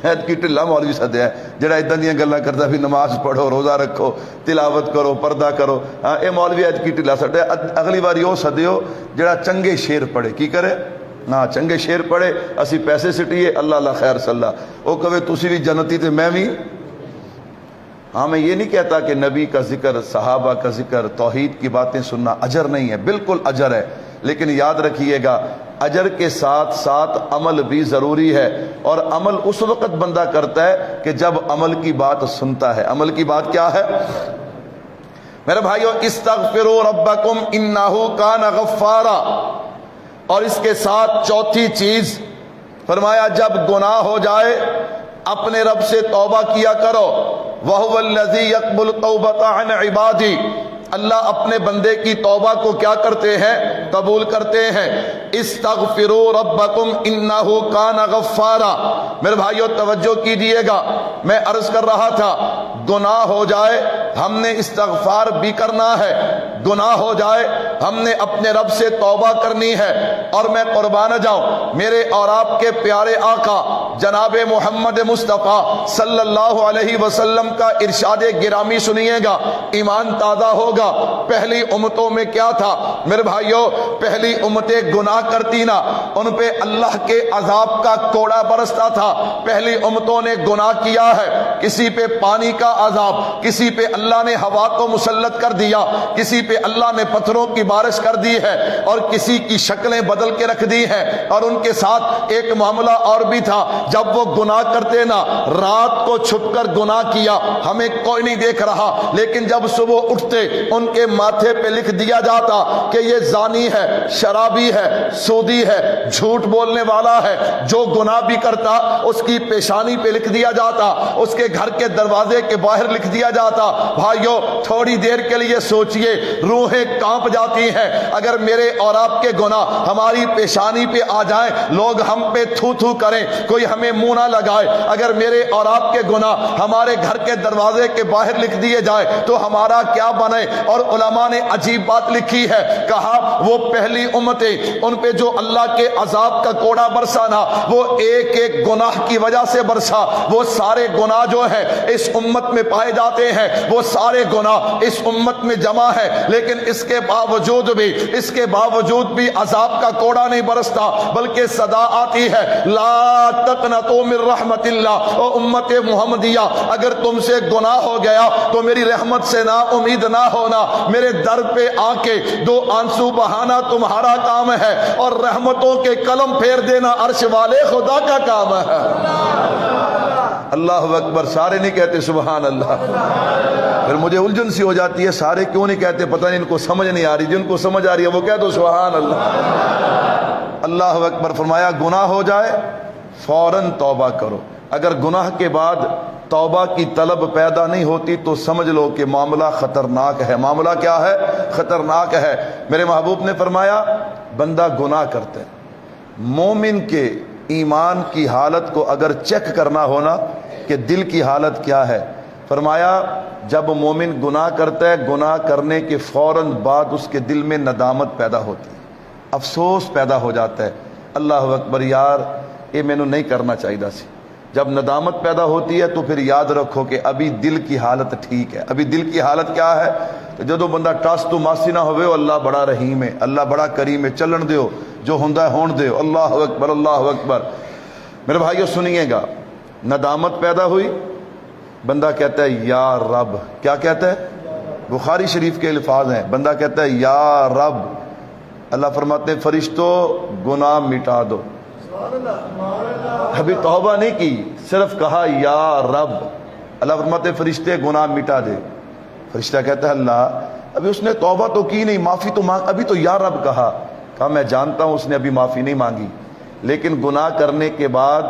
عید کی ٹھلا مولوی سدیا ہے جڑا اداں دیاں گلاں کردا بھی نماز پڑھو، روزہ رکھو، تلاوت کرو، پردہ کرو، ہاں اے مولوی عید کی ٹھلا سدیا۔ اگلی باری وہ سدیو جڑا چنگے شعر پڑھے، کی کرے نا، چنگے شعر پڑھے، اسی پیسے سٹیے، اللہ اللہ خیر صلاح، وہ کہے تسی بھی جنتی تے میں بھی۔ ہاں میں یہ نہیں کہتا کہ نبی کا ذکر، صحابہ کا ذکر، توحید کی باتیں سننا اجر نہیں ہے، بالکل اجر ہے، لیکن یاد رکھیے گا اجر کے ساتھ ساتھ عمل بھی ضروری ہے، اور عمل اس وقت بندہ کرتا ہے کہ جب عمل کی بات سنتا ہے۔ عمل کی بات کیا ہے میرے بھائیو؟ استغفروا ربکم انہ کان غفارا۔ اور اس کے ساتھ چوتھی چیز فرمایا جب گناہ ہو جائے اپنے رب سے توبہ کیا کرو۔ وَهُوَ الَّذِي يَقْبُلُ التَّوْبَةَ عَنْ عِبَادِهِ، اللہ اپنے بندے کی توبہ کو کیا کرتے ہیں؟ قبول کرتے ہیں۔ استغفروا ربکم انہ کان غفارا۔ میرے بھائیو توجہ کیجئے گا، میں عرض کر رہا تھا گناہ ہو جائے ہم نے استغفار بھی کرنا ہے، گناہ ہو جائے ہم نے اپنے رب سے توبہ کرنی ہے۔ اور میں قربان جاؤں، میرے اور آپ کے پیارے آقا جناب محمد مصطفیٰ صلی اللہ علیہ وسلم کا ارشاد گرامی سنیے گا، ایمان تازہ ہوگا۔ پہلی امتوں میں کیا تھا میرے بھائیوں؟ پہلی امتیں گناہ کرتی نا، ان پہ اللہ کے عذاب کا کوڑا برستا تھا۔ پہلی امتوں نے گناہ کیا ہے، کسی پہ پانی کا عذاب، کسی پہ اللہ نے ہوا کو مسلط کر دیا، کسی پہ اللہ نے پتھروں کی بارش کر دی ہے، اور کسی کی شکلیں بدل کے رکھ دی ہیں۔ اور ان کے ساتھ ایک معاملہ اور بھی تھا، جب وہ گناہ کرتے نا، رات کو چھپ کر گناہ کیا، ہمیں کوئی نہیں دیکھ رہا، لیکن جب صبح اٹھتے ان کے ماتھے پہ لکھ دیا جاتا کہ یہ زانی ہے، شرابی ہے، سودی ہے، جھوٹ بولنے والا ہے۔ جو گناہ بھی کرتا اس کی پیشانی پہ لکھ دیا جاتا، اس کے گھر کے دروازے کے باہر لکھ دیا جاتا۔ بھائیو تھوڑی دیر کے لیے سوچئے، روحیں کانپ جاتی ہیں۔ اگر میرے اور آپ کے گناہ ہماری پیشانی پہ آ جائیں، لوگ ہم پہ تھو تھو کریں، کوئی ہمیں منہ نہ لگائے، اگر میرے اور آپ کے گناہ ہمارے گھر کے دروازے کے باہر لکھ دیے جائے تو ہمارا کیا بنے؟ اور علماء نے عجیب بات لکھی ہے، کہا وہ پہلی امتیں ان پہ جو اللہ کے عذاب کا کوڑا برسا نا، وہ ایک ایک گناہ کی وجہ سے برسا۔ وہ سارے گناہ جو ہیں اس امت میں پائے جاتے ہیں، وہ سارے گناہ اس امت میں جمع ہے، لیکن اس کے باوجود بھی عذاب کا کوڑا نہیں برستا، بلکہ صدا آتی ہے، لا تقنطوا من رحمت اللہ۔ او امت محمدیہ، اگر تم سے گناہ ہو گیا تو میری رحمت سے نا امید نہ ہونا، میرے در پہ آ کے دو آنسو بہانا تمہارا کام ہے، اور رحمتوں کے قلم پھیر دینا عرش والے خدا کا کام ہے۔ اللہ اکبر، سارے نہیں کہتے سبحان اللہ؟ پھر مجھے الجھن سی ہو جاتی ہے، سارے کیوں نہیں کہتے؟ پتہ نہیں ان کو سمجھ نہیں آ رہی، جن کو سمجھ آ رہی ہے وہ کہہ دو سبحان اللہ۔ اللہ اکبر۔ فرمایا گناہ ہو جائے فوراً توبہ کرو، اگر گناہ کے بعد توبہ کی طلب پیدا نہیں ہوتی تو سمجھ لو کہ معاملہ خطرناک ہے۔ معاملہ کیا ہے؟ خطرناک ہے۔ میرے محبوب نے فرمایا بندہ گناہ کرتا ہے، مومن کے ایمان کی حالت کو اگر چیک کرنا ہونا کہ دل کی حالت کیا ہے، فرمایا جب مومن گناہ کرتا ہے، گناہ کرنے کے فوراً بعد اس کے دل میں ندامت پیدا ہوتی ہے، افسوس پیدا ہو جاتا ہے، اللہ اکبر یار یہ میں نے نہیں کرنا چاہیے سی۔ جب ندامت پیدا ہوتی ہے تو پھر یاد رکھو کہ ابھی دل کی حالت ٹھیک ہے۔ ابھی دل کی حالت کیا ہے؟ جدو بندہ ٹاس تو ماسی نہ ہوئے، اللہ بڑا رحیم ہے، اللہ بڑا کریم ہے، چلن دیو جو ہوندہ ہے ہون دیو۔ اللہ اکبر، اللہ اکبر۔ میرے بھائیو سنیے گا، ندامت پیدا ہوئی، بندہ کہتا ہے یا رب، کیا کہتا ہے؟ بخاری شریف کے الفاظ ہیں، بندہ کہتا ہے یا رب، اللہ فرماتے ہیں فرشتوں گناہ مٹا دو۔ ابھی توبہ نہیں کی، صرف کہا یا رب، اللہ فرماتے ہیں فرشتے گناہ مٹا دے۔ فرشتہ کہتا ہے اللہ ابھی اس نے توبہ تو کی نہیں، معافی تو مانگ، ابھی تو یا رب کہا میں جانتا ہوں اس نے ابھی معافی نہیں مانگی، لیکن گناہ کرنے کے بعد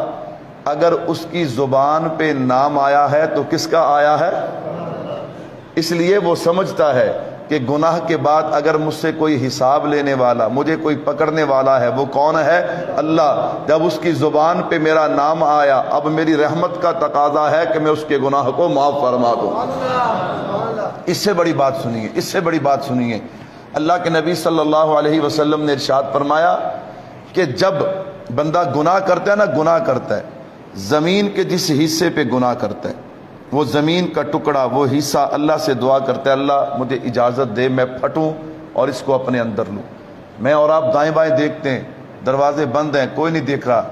اگر اس کی زبان پہ نام آیا ہے تو کس کا آیا ہے؟ اس لیے وہ سمجھتا ہے کہ گناہ کے بعد اگر مجھ سے کوئی حساب لینے والا، مجھے کوئی پکڑنے والا ہے، وہ کون ہے؟ اللہ۔ جب اس کی زبان پہ میرا نام آیا، اب میری رحمت کا تقاضا ہے کہ میں اس کے گناہ کو معاف فرما دوں۔ اس سے بڑی بات سنیے، اس سے بڑی بات سنیے، اللہ کے نبی صلی اللہ علیہ وسلم نے ارشاد فرمایا کہ جب بندہ گناہ کرتا ہے نا، گناہ کرتا ہے، زمین کے جس حصے پہ گناہ کرتا ہے، وہ زمین کا ٹکڑا، وہ حصہ اللہ سے دعا کرتا ہے اللہ مجھے اجازت دے میں پھٹوں اور اس کو اپنے اندر لوں۔ میں اور آپ دائیں بائیں دیکھتے ہیں، دروازے بند ہیں، کوئی نہیں دیکھ رہا،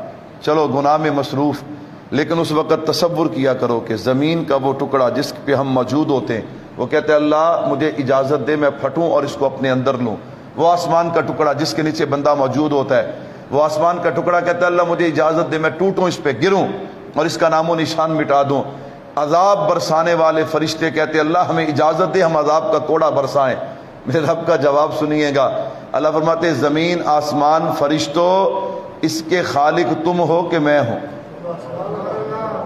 چلو گناہ میں مصروف، لیکن اس وقت تصور کیا کرو کہ زمین کا وہ ٹکڑا جس پہ ہم موجود ہوتے ہیں، وہ کہتے ہیں اللہ مجھے اجازت دے میں پھٹوں اور اس کو اپنے اندر لوں۔ وہ آسمان کا ٹکڑا جس کے نیچے بندہ موجود ہوتا ہے، وہ آسمان کا ٹکڑا کہتا ہے اللہ مجھے اجازت دے میں ٹوٹوں، اس پہ گروں اور اس کا نام و نشان مٹا دوں۔ عذاب برسانے والے فرشتے کہتے اللہ ہمیں اجازت دے ہم عذاب کا کوڑا برسائیں۔ میرے رب کا جواب سنیے گا، اللہ فرماتے زمین آسمان فرشتوں اس کے خالق تم ہو کہ میں ہوں؟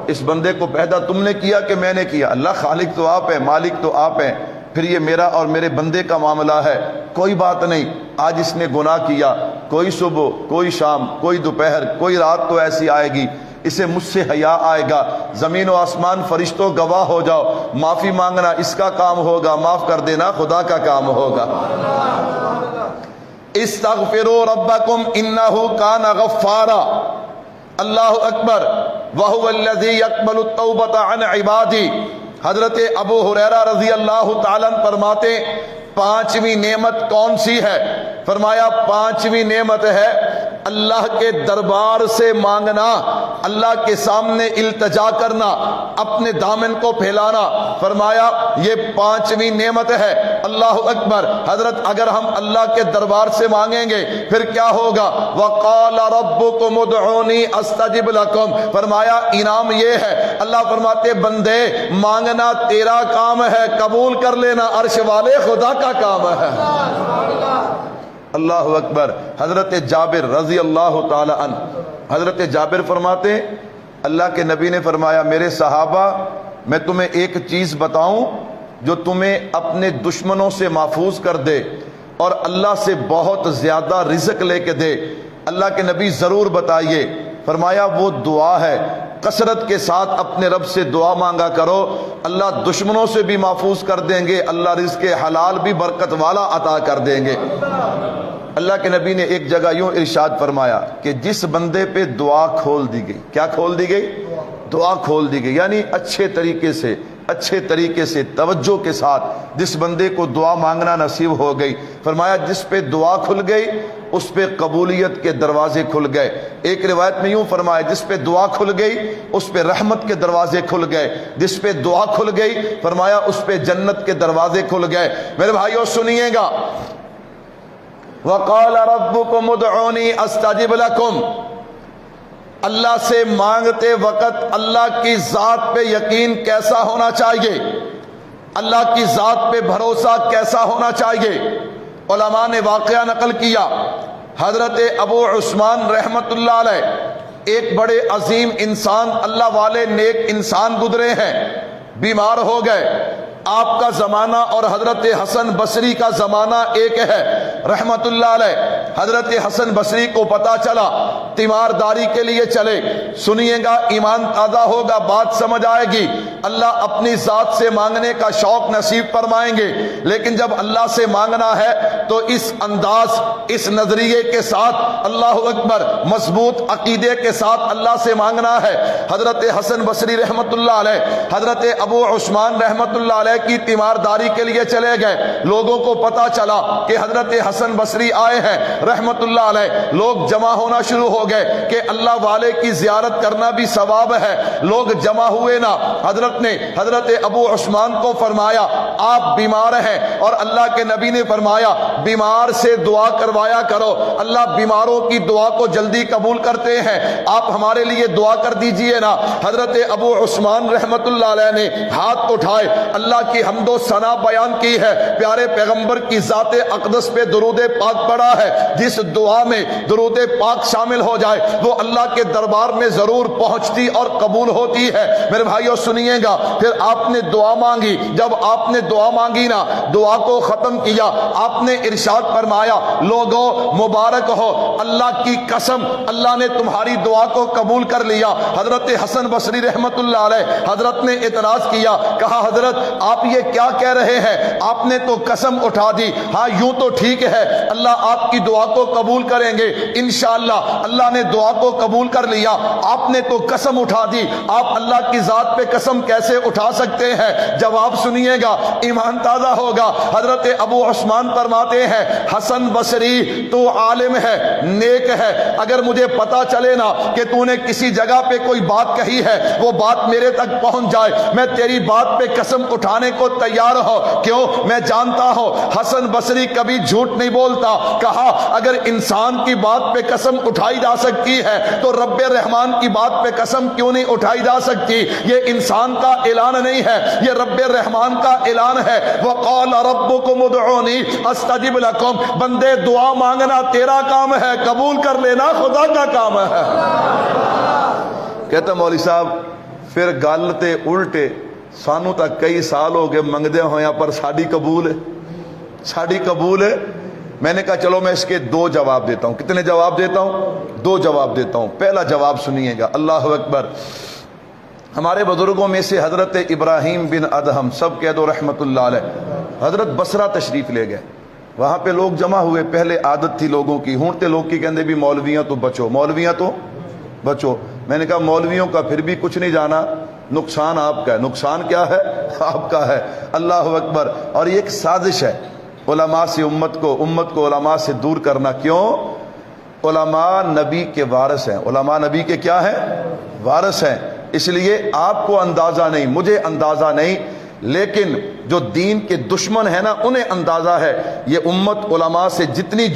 اس بندے کو پیدا تم نے کیا کہ میں نے کیا؟ اللہ خالق تو آپ ہیں، مالک تو آپ ہیں، پھر یہ میرا اور میرے بندے کا معاملہ ہے۔ کوئی بات نہیں، آج اس نے گناہ کیا، کوئی صبح، کوئی شام، کوئی دوپہر، کوئی رات تو ایسی آئے گی اسے مجھ سے حیا آئے گا۔ زمین و آسمان فرشتوں گواہ ہو جاؤ، معافی مانگنا اس کا کام ہوگا، معاف کر دینا خدا کا کام ہوگا۔ استغفروا ربکم انہ کان غفارا۔ اللہ اکبر۔ وَهُوَ الَّذِي يَقْبَلُ التَّوْبَةَ عَنْ عِبَادِهِ۔ حضرت ابو ہریرہ رضی اللہ تعالیٰ عنہ فرماتے پانچویں نعمت کون سی ہے؟ فرمایا پانچویں نعمت ہے اللہ کے دربار سے مانگنا، اللہ کے سامنے التجا کرنا، اپنے دامن کو پھیلانا۔ فرمایا یہ پانچویں نعمت ہے۔ اللہ اکبر۔ حضرت اگر ہم اللہ کے دربار سے مانگیں گے پھر کیا ہوگا؟ وَقَالَ رَبُّكُمُ ادْعُونِي أَسْتَجِبْ لَكُمْ۔ فرمایا انعام یہ ہے، اللہ فرماتے بندے مانگنا تیرا کام ہے، قبول کر لینا عرش والے خدا کا کام ہے۔ اللہ اکبر۔ حضرت جابر رضی اللہ تعالی عنہ، حضرت جابر فرماتے اللہ کے نبی نے فرمایا میرے صحابہ میں تمہیں ایک چیز بتاؤں جو تمہیں اپنے دشمنوں سے محفوظ کر دے اور اللہ سے بہت زیادہ رزق لے کے دے۔ اللہ کے نبی ضرور بتائیے۔ فرمایا وہ دعا ہے، کثرت کے ساتھ اپنے رب سے دعا مانگا کرو، اللہ دشمنوں سے بھی محفوظ کر دیں گے، اللہ رزق حلال بھی برکت والا عطا کر دیں گے۔ اللہ کے نبی نے ایک جگہ یوں ارشاد فرمایا کہ جس بندے پہ دعا کھول دی گئی، کیا کھول دی گئی؟ دعا کھول دی گئی، یعنی اچھے طریقے سے توجہ کے ساتھ جس بندے کو دعا مانگنا نصیب ہو گئی، فرمایا جس پہ دعا کھل گئی اس پہ قبولیت کے دروازے کھل گئے۔ ایک روایت میں یوں فرمایا جس پہ دعا کھل گئی اس پہ رحمت کے دروازے کھل گئے، جس پہ دعا کھل گئی فرمایا اس پہ جنت کے دروازے کھل گئے۔ میرے بھائیوں سنیے گا، وَقَالَ رَبُّكُمُ ادْعُونِي أَسْتَجِبْ لَكُمْ۔ اللہ سے مانگتے وقت اللہ کی ذات پہ یقین کیسا ہونا چاہیے، اللہ کی ذات پہ بھروسہ کیسا ہونا چاہیے؟ علماء نے واقعہ نقل کیا، حضرت ابو عثمان رحمت اللہ علیہ ایک بڑے عظیم انسان، اللہ والے نیک انسان گزرے ہیں، بیمار ہو گئے۔ آپ کا زمانہ اور حضرت حسن بصری کا زمانہ ایک ہے رحمت اللہ علیہ۔ حضرت حسن بصری کو پتا چلا، تیمارداری کے لیے چلے۔ سنیے گا، ایمان تازہ ہوگا، بات سمجھ آئے گی۔ اللہ اپنی ذات سے مانگنے کا شوق نصیب فرمائیں گے، لیکن جب اللہ سے مانگنا ہے تو اس انداز، اس نظریے کے ساتھ، اللہ اکبر، مضبوط عقیدے کے ساتھ اللہ سے مانگنا ہے۔ حضرت حسن بصری رحمت اللہ علیہ حضرت ابو عثمان رحمت اللہ علیہ کی تیمارداری کے لیے چلے گئے۔ لوگوں کو پتا چلا کہ حضرت حسن بصری آئے ہیں رحمت اللہ علیہ۔ لوگ جمع ہونا شروع ہو گئے کہ اللہ والے کی زیارت کرنا بھی ثواب ہے۔ لوگ جمع ہوئے نا، حضرت نے حضرت ابو عثمان کو فرمایا آپ بیمار ہیں، اور اللہ کے نبی نے فرمایا بیمار سے دعا کروایا کرو، اللہ بیماروں کی دعا کو جلدی قبول کرتے ہیں، آپ ہمارے لیے دعا کر دیجئے نا۔ حضرت ابو عثمان رحمت اللہ علیہ نے ہاتھ اٹھائے، اللہ کی حمد و ثنا بیان کی ہے، پیارے پیغمبر کی ذات اقدس پہ درود پاک پڑا ہے۔ جس دعا میں درود پاک شامل ہو جائے وہ اللہ کے دربار میں ضرور پہنچتی اور قبول ہوتی ہے۔ میرے بھائیو سنیے گا، پھر آپ نے دعا مانگی، جب آپ نے دعا مانگی نا، دعا کو ختم کیا، آپ نے ارشاد فرمایا لوگو مبارک ہو، اللہ کی قسم اللہ نے تمہاری دعا کو قبول کر لیا۔ حضرت حسن بصری رحمت اللہ علیہ حضرت نے اعتراض کیا، کہا حضرت آپ یہ کیا کہہ رہے ہیں، آپ نے تو قسم اٹھا دی، ہاں یوں تو ٹھیک ہے اللہ آپ کی دعا کو قبول کریں گے انشاءاللہ، اللہ نے دعا کو قبول کر لیا، آپ نے تو قسم اٹھا دی، آپ اللہ کی ذات پہ قسم کیسے اٹھا سکتے ہیں؟ جواب سنیے گا، ایمان تازہ ہوگا۔ حضرت ابو عثمان فرماتے ہیں حسن بصری تو عالم ہے، نیک ہے، اگر مجھے پتا چلے نا کہ تو نے کسی جگہ پہ کوئی بات کہی ہے، وہ بات میرے تک پہنچ جائے، میں تیری بات پہ قسم اٹھانے کو تیار ہو۔ کیوں؟ میں جانتا ہوں حسن بصری کبھی جھوٹ نہیں بولتا۔ کہا اگر انسان کی بات پہ قسم اٹھائی جا سکتی ہے تو رب رحمان کی بات پہ قسم کیوں نہیں اٹھائی جا سکتی؟ یہ انسان کا اعلان نہیں ہے، یہ رب رحمان کا اعلان ہے۔ وقال ربکم ادعونی استجب لکم، بندے دعا مانگنا تیرا کام ہے، قبول کر لینا خدا کا کام ہے۔ کہتا مولوی صاحب پھر گل تے الٹے، سانو تک کئی سال ہو گئے منگدے ہویا پر ساڑی قبول ہے، ساڑی قبول ہے۔ میں نے کہا چلو میں اس کے دو جواب دیتا ہوں۔ کتنے جواب دیتا ہوں؟ دو جواب دیتا ہوں۔ پہلا جواب سنیے گا، اللہ اکبر۔ ہمارے بزرگوں میں سے حضرت ابراہیم بن ادہم، سب کہہ دو رحمت اللہ علیہ، حضرت بصرہ تشریف لے گئے۔ وہاں پہ لوگ جمع ہوئے، پہلے عادت تھی لوگوں کی، ہونٹے لوگ کی کہندے بھی مولویاں تو بچو، مولویاں تو بچو۔ میں نے کہا مولویوں کا پھر بھی کچھ نہیں جانا، نقصان آپ کا ہے۔ نقصان کیا ہے؟ آپ کا ہے۔ اللہ اکبر۔ اور یہ ایک سازش ہے علماء سے امت کو علماء سے دور کرنا۔ کیوں؟ علماء نبی کے وارث ہیں۔ علماء نبی کے کیا ہیں؟ وارث ہیں۔ اس لیے آپ کو اندازہ نہیں، مجھے اندازہ نہیں، لیکن جو دین کے دشمن ہیں نا انہیں اندازہ ہے یہ امت علماء سے جتنی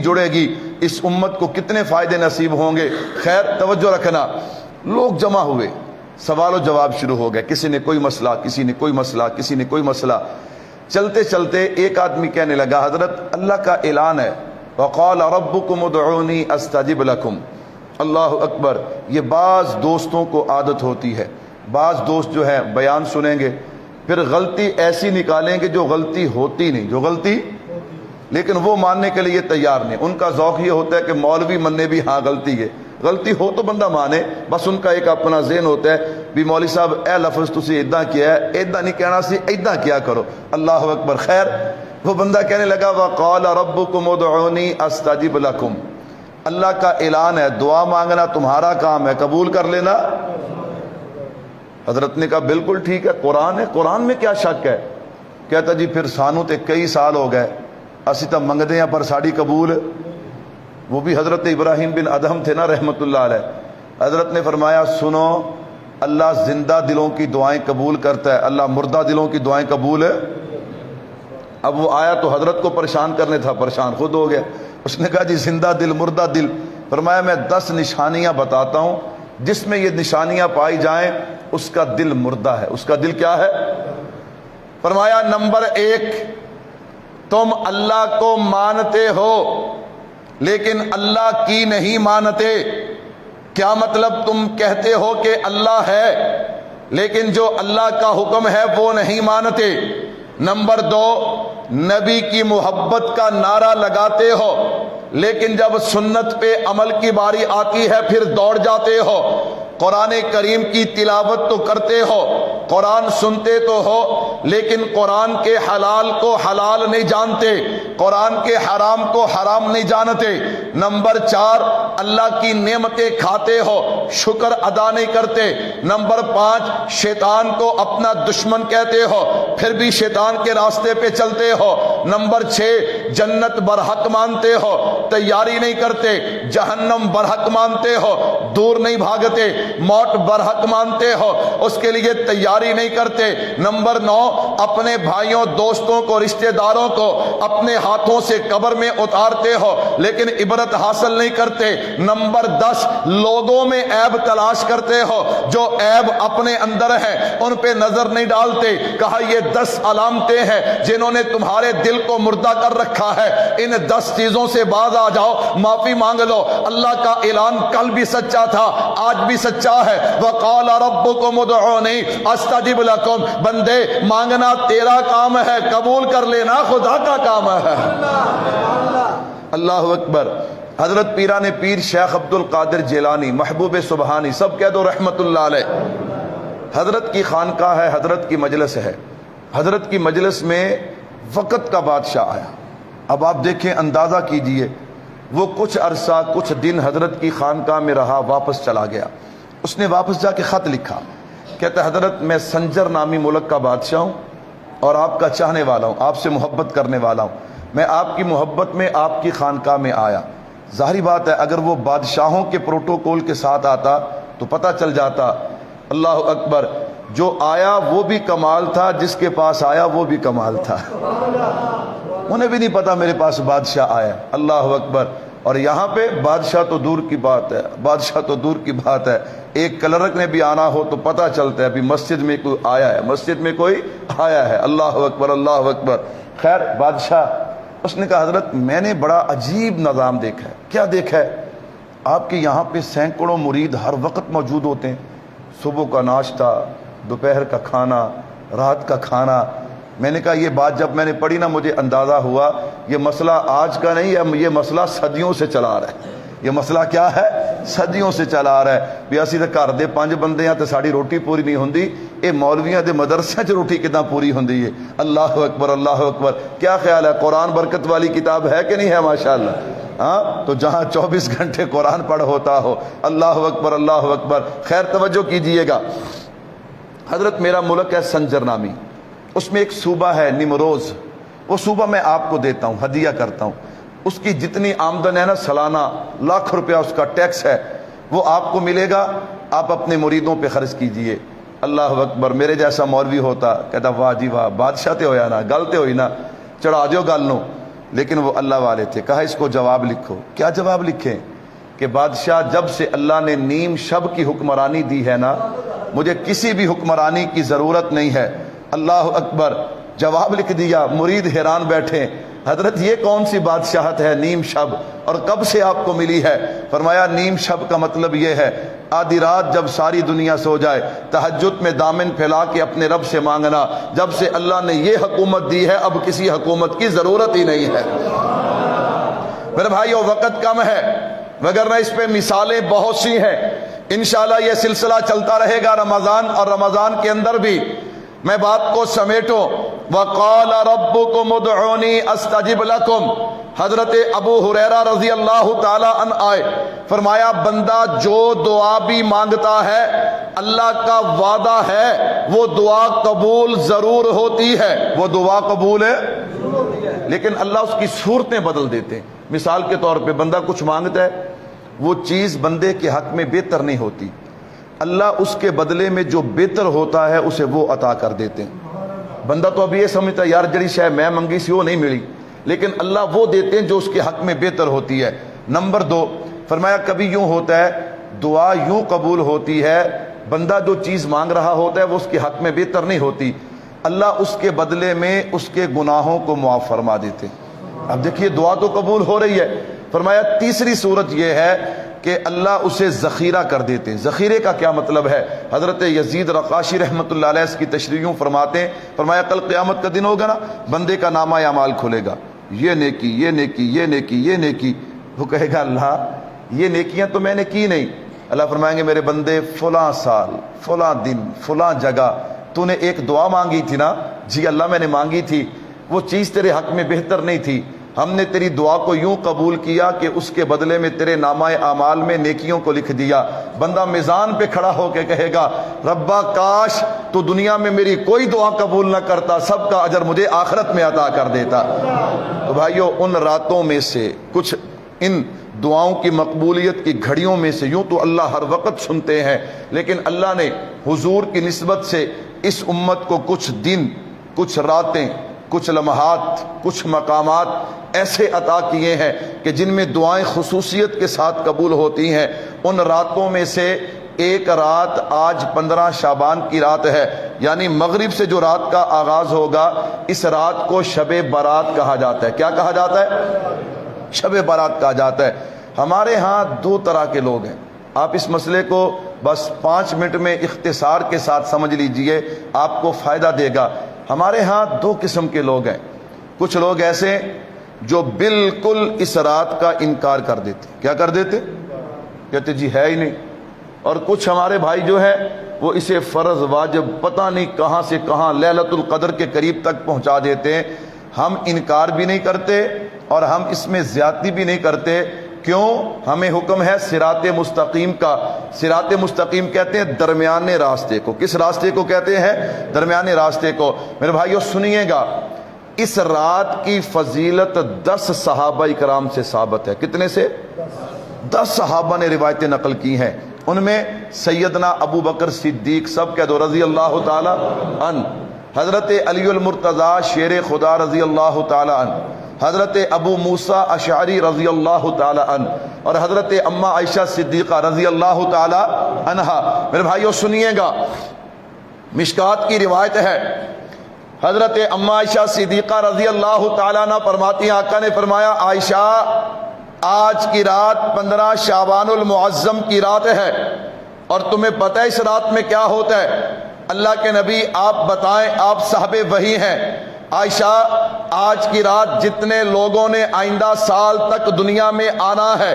جڑے گی اس امت کو کتنے فائدے نصیب ہوں گے۔ خیر توجہ رکھنا، لوگ جمع ہوئے، سوال و جواب شروع ہو گئے، کسی نے کوئی مسئلہ، کسی نے کوئی مسئلہ۔ چلتے چلتے ایک آدمی کہنے لگا حضرت اللہ کا اعلان ہے وقال ربکم ادعونی استجب لکم۔ اللہ اکبر۔ یہ بعض دوستوں کو عادت ہوتی ہے، بعض دوست جو ہے بیان سنیں گے پھر غلطی ایسی نکالیں گے جو غلطی ہوتی نہیں، لیکن وہ ماننے کے لیے تیار نہیں۔ ان کا ذوق یہ ہوتا ہے کہ مولوی مننے بھی ہاں غلطی ہو تو بندہ مانے، بس ان کا ایک اپنا ذہن ہوتا ہے بھی مولوی صاحب اے لفظ تسی اداں کیا ہے، اداں نہیں کہنا سی، اداں کیا کرو۔ اللہ اکبر۔ خیر وہ بندہ کہنے لگا وقال ربکم ادعونی استجب لکم۔ اللہ کا اعلان ہے، دعا مانگنا تمہارا کام ہے، قبول کر لینا۔ حضرت نے کہا بالکل ٹھیک ہے، قرآن ہے، قرآن میں کیا شک ہے؟ کہتا جی پھر سانو تے کئی سال ہو گئے اسی تو منگدے ہیں پر ساڑی قبول۔ وہ بھی حضرت ابراہیم بن ادہم تھے نا رحمت اللہ علیہ۔ حضرت نے فرمایا سنو، اللہ زندہ دلوں کی دعائیں قبول کرتا ہے، اللہ مردہ دلوں کی دعائیں قبول ہے۔ اب وہ آیا تو حضرت کو پریشان کرنے تھا، پریشان خود ہو گیا۔ اس نے کہا جی زندہ دل مردہ دل، فرمایا میں 10 نشانیاں بتاتا ہوں جس میں یہ نشانیاں پائی جائیں اس کا دل مردہ ہے۔ اس کا دل کیا ہے؟ فرمایا نمبر 1، تم اللہ کو مانتے ہو لیکن اللہ کی نہیں مانتے۔ کیا مطلب؟ تم کہتے ہو کہ اللہ ہے لیکن جو اللہ کا حکم ہے وہ نہیں مانتے۔ نمبر 2، نبی کی محبت کا نعرہ لگاتے ہو لیکن جب سنت پہ عمل کی باری آتی ہے پھر دوڑ جاتے ہو۔ قرآن کریم کی تلاوت تو کرتے ہو، قرآن سنتے تو ہو لیکن قرآن کے حلال کو حلال نہیں جانتے، قرآن کے حرام کو حرام نہیں جانتے۔ نمبر 4، اللہ کی نعمتیں کھاتے ہو، شکر ادا نہیں کرتے۔ نمبر 5، شیطان کو اپنا دشمن کہتے ہو پھر بھی شیطان کے راستے پہ چلتے ہو۔ نمبر 6، جنت برحق مانتے ہو، تیاری نہیں کرتے، جہنم برحق مانتے ہو، دور نہیں بھاگتے، موت برحق مانتے ہو، اس کے لیے تیاری نہیں کرتے۔ نمبر 9، اپنے بھائیوں دوستوں کو رشتہ داروں کو اپنے ہاتھوں سے قبر میں اتارتے ہو لیکن عبرت حاصل نہیں کرتے۔ نمبر 10، لوگوں میں عیب تلاش کرتے ہو، جو عیب اپنے اندر ہے ان پہ نظر نہیں ڈالتے۔ کہا یہ 10 علامتیں ہیں جنہوں نے تمہارے دل کو مردہ کر رکھا ہے، ان 10 چیزوں سے باز آ جاؤ، معافی مانگ لو۔ اللہ کا اعلان کل بھی سچا تھا، آج بھی سچا ہے۔ وقال ربکم ادعونی استجب لکم۔ بندے مانگنا تیرا کام ہے، قبول کر لینا خدا کا کام ہے۔ اللہ اکبر۔ حضرت پیران پیر شیخ عبد القادر جیلانی محبوب سبحانی سب کہہ دو رحمت اللہ علیہ، حضرت کی خانقاہ ہے، حضرت کی مجلس ہے، حضرت کی مجلس میں وقت کا بادشاہ آیا۔ اب آپ دیکھیں، اندازہ کیجئے، وہ کچھ عرصہ کچھ دن حضرت کی خانقاہ میں رہا، واپس چلا گیا۔ اس نے واپس جا کے خط لکھا، کہتا حضرت میں سنجر نامی ملک کا بادشاہ ہوں اور آپ کا چاہنے والا ہوں، آپ سے محبت کرنے والا ہوں، میں آپ کی محبت میں آپ کی خانقاہ میں آیا۔ ظاہری بات ہے اگر وہ بادشاہوں کے پروٹوکول کے ساتھ آتا تو پتہ چل جاتا۔ اللہ اکبر۔ جو آیا وہ بھی کمال تھا، جس کے پاس آیا وہ بھی کمال تھا، انہیں بھی نہیں پتا میرے پاس بادشاہ آیا۔ اللہ اکبر۔ اور یہاں پہ بادشاہ تو دور کی بات ہے، بادشاہ تو دور کی بات ہے، ایک کلرک نے بھی آنا ہو تو پتہ چلتا ہے بھی مسجد میں کوئی آیا ہے، مسجد میں کوئی آیا ہے۔ اللہ اکبر، اللہ اکبر۔ خیر بادشاہ، اس نے کہا حضرت میں نے بڑا عجیب نظام دیکھا ہے۔ کیا دیکھا ہے؟ آپ کے یہاں پہ سینکڑوں مرید ہر وقت موجود ہوتے ہیں، صبح کا ناشتہ، دوپہر کا کھانا، رات کا کھانا۔ میں نے کہا یہ بات جب میں نے پڑھی نا مجھے اندازہ ہوا یہ مسئلہ آج کا نہیں ہے، یہ مسئلہ صدیوں سے چلا آ رہا ہے۔ یہ مسئلہ کیا ہے؟ صدیوں سے چلا آ رہا ہے بھی اسی تے گھر دے 5 بندے ہیں تے ساڑی روٹی پوری نہیں ہوندی، اے مولویاں دے مدرسے چ روٹی کداں پوری ہوندی ہے۔ اللہ اکبر، اللہ اکبر۔ کیا خیال ہے قرآن برکت والی کتاب ہے کہ نہیں ہے؟ ماشاءاللہ ہاں تو جہاں 24 گھنٹے قرآن پڑھ ہوتا ہو، اللہ اکبر اللہ اکبر۔ خیر توجہ کیجئے گا، حضرت میرا ملک ہے سنجر نامی، اس میں ایک صوبہ ہے نمروز، وہ صوبہ میں آپ کو دیتا ہوں، ہدیہ کرتا ہوں۔ اس کی جتنی آمدن ہے نا سالانہ، لاکھ روپیہ اس کا ٹیکس ہے، وہ آپ کو ملے گا، آپ اپنے مریدوں پہ خرچ کیجئے۔ اللہ اکبر۔ میرے جیسا مولوی ہوتا کہتا واہ جی واہ، بادشاہ تے ہویا نا، گل تے ہوئی نا، چڑھا دیو گل نو، لیکن وہ اللہ والے تھے۔ کہا اس کو جواب لکھو۔ کیا جواب لکھیں؟ کہ بادشاہ جب سے اللہ نے نیم شب کی حکمرانی دی ہے نا، مجھے کسی بھی حکمرانی کی ضرورت نہیں ہے۔ اللہ اکبر۔ جواب لکھ دیا۔ مرید حیران بیٹھے، حضرت یہ کون سی بادشاہت ہے نیم شب، اور کب سے آپ کو ملی ہے؟ فرمایا نیم شب کا مطلب یہ ہے آدھی رات جب ساری دنیا سو جائے، تہجد میں دامن پھیلا کے اپنے رب سے مانگنا۔ جب سے اللہ نے یہ حکومت دی ہے اب کسی حکومت کی ضرورت ہی نہیں ہے۔ میرے بھائیو وقت کم ہے، وگرنہ اس پہ مثالیں بہت سی ہیں۔ انشاءاللہ یہ سلسلہ چلتا رہے گا رمضان اور رمضان کے اندر بھی۔ میں بات کو سمیٹوں۔ وَقَالَ رَبُّكُمُ ادْعُونِي أَسْتَجِبْ لَكُمْ۔ حضرت ابو ہریرہ رضی اللہ تعالی عنہ آئے، فرمایا بندہ جو دعا بھی مانگتا ہے اللہ کا وعدہ ہے وہ دعا قبول ضرور ہوتی ہے، وہ دعا قبول ہے، لیکن اللہ اس کی صورتیں بدل دیتے ہیں۔ مثال کے طور پہ بندہ کچھ مانگتا ہے، وہ چیز بندے کے حق میں بہتر نہیں ہوتی، اللہ اس کے بدلے میں جو بہتر ہوتا ہے اسے وہ عطا کر دیتے ہیں۔ بندہ تو اب یہ سمجھتا ہے یار جڑی شے میں منگی سی وہ نہیں ملی، لیکن اللہ وہ دیتے ہیں جو اس کے حق میں بہتر ہوتی ہے۔ نمبر 2 فرمایا کبھی یوں ہوتا ہے دعا یوں قبول ہوتی ہے، بندہ جو چیز مانگ رہا ہوتا ہے وہ اس کے حق میں بہتر نہیں ہوتی، اللہ اس کے بدلے میں اس کے گناہوں کو معاف فرما دیتے۔ اب دیکھیے دعا تو قبول ہو رہی ہے۔ فرمایا تیسری صورت یہ ہے کہ اللہ اسے ذخیرہ کر دیتے ہیں۔ ذخیرے کا کیا مطلب ہے؟ حضرت یزید رقاشی رحمۃ اللہ علیہ اس کی تشریحوں فرماتے ہیں، فرمایا کل قیامت کا دن ہوگا نا، بندے کا نامہ اعمال کھلے گا، یہ نیکی یہ نیکی یہ نیکی یہ نیکی، وہ کہے گا اللہ یہ نیکیاں تو میں نے کی نہیں۔ اللہ فرمائیں گے میرے بندے فلاں سال فلاں دن فلاں جگہ تو نے ایک دعا مانگی تھی نا، جی اللہ میں نے مانگی تھی، وہ چیز تیرے حق میں بہتر نہیں تھی، ہم نے تیری دعا کو یوں قبول کیا کہ اس کے بدلے میں تیرے نامہ اعمال میں نیکیوں کو لکھ دیا۔ بندہ میزان پہ کھڑا ہو کے کہے گا ربا کاش تو دنیا میں میری کوئی دعا قبول نہ کرتا، سب کا اجر مجھے آخرت میں عطا کر دیتا۔ تو بھائیو ان راتوں میں سے کچھ، ان دعاؤں کی مقبولیت کی گھڑیوں میں سے، یوں تو اللہ ہر وقت سنتے ہیں، لیکن اللہ نے حضور کی نسبت سے اس امت کو کچھ دن، کچھ راتیں، کچھ لمحات، کچھ مقامات ایسے عطا کیے ہیں کہ جن میں دعائیں خصوصیت کے ساتھ قبول ہوتی ہیں۔ ان راتوں میں سے ایک رات آج 15 شعبان کی رات ہے، یعنی مغرب سے جو رات کا آغاز ہوگا اس رات کو شب برات کہا جاتا ہے۔ کیا کہا جاتا ہے؟ شب برات کہا جاتا ہے۔ ہمارے ہاں 2 طرح کے لوگ ہیں، آپ اس مسئلے کو بس 5 منٹ میں اختصار کے ساتھ سمجھ لیجئے، آپ کو فائدہ دے گا۔ ہمارے ہاں 2 قسم کے لوگ ہیں، کچھ لوگ ایسے جو بالکل اس رات کا انکار کر دیتے۔ کیا کر دیتے؟ کہتے جی ہے ہی نہیں۔ اور کچھ ہمارے بھائی جو ہیں وہ اسے فرض واجب پتہ نہیں کہاں سے کہاں لیلۃ القدر کے قریب تک پہنچا دیتے ہیں۔ ہم انکار بھی نہیں کرتے اور ہم اس میں زیادتی بھی نہیں کرتے۔ کیوں؟ ہمیں حکم ہے صراط مستقیم کا۔ صراط مستقیم کہتے ہیں درمیانے راستے کو۔ کس راستے کو کہتے ہیں؟ درمیانے راستے کو۔ میرے بھائیو سنیے گا، اس رات کی فضیلت 10 صحابہ اکرام سے ثابت ہے۔ کتنے سے؟ 10 صحابہ نے روایتیں نقل کی ہیں، ان میں سیدنا ابو بکر صدیق، سب کہہ دو رضی اللہ تعالی عنہ، حضرت علی المرتضیٰ شیر خدا رضی اللہ تعالی عنہ، حضرت ابو موسیٰ اشعری رضی اللہ تعالی عنہ، اور حضرت اماں عائشہ صدیقہ رضی اللہ تعالی عنہا۔ میرے بھائیو سنیے گا، مشکات کی روایت ہے، حضرت اماں عائشہ صدیقہ رضی اللہ تعالیٰ عنہ فرماتی ہیں آقا نے فرمایا عائشہ آج کی رات 15 شعبان المعظم کی رات ہے، اور تمہیں پتہ ہے اس رات میں کیا ہوتا ہے؟ اللہ کے نبی آپ بتائیں، آپ صاحب وحی ہیں۔ عائشہ آج کی رات جتنے لوگوں نے آئندہ سال تک دنیا میں آنا ہے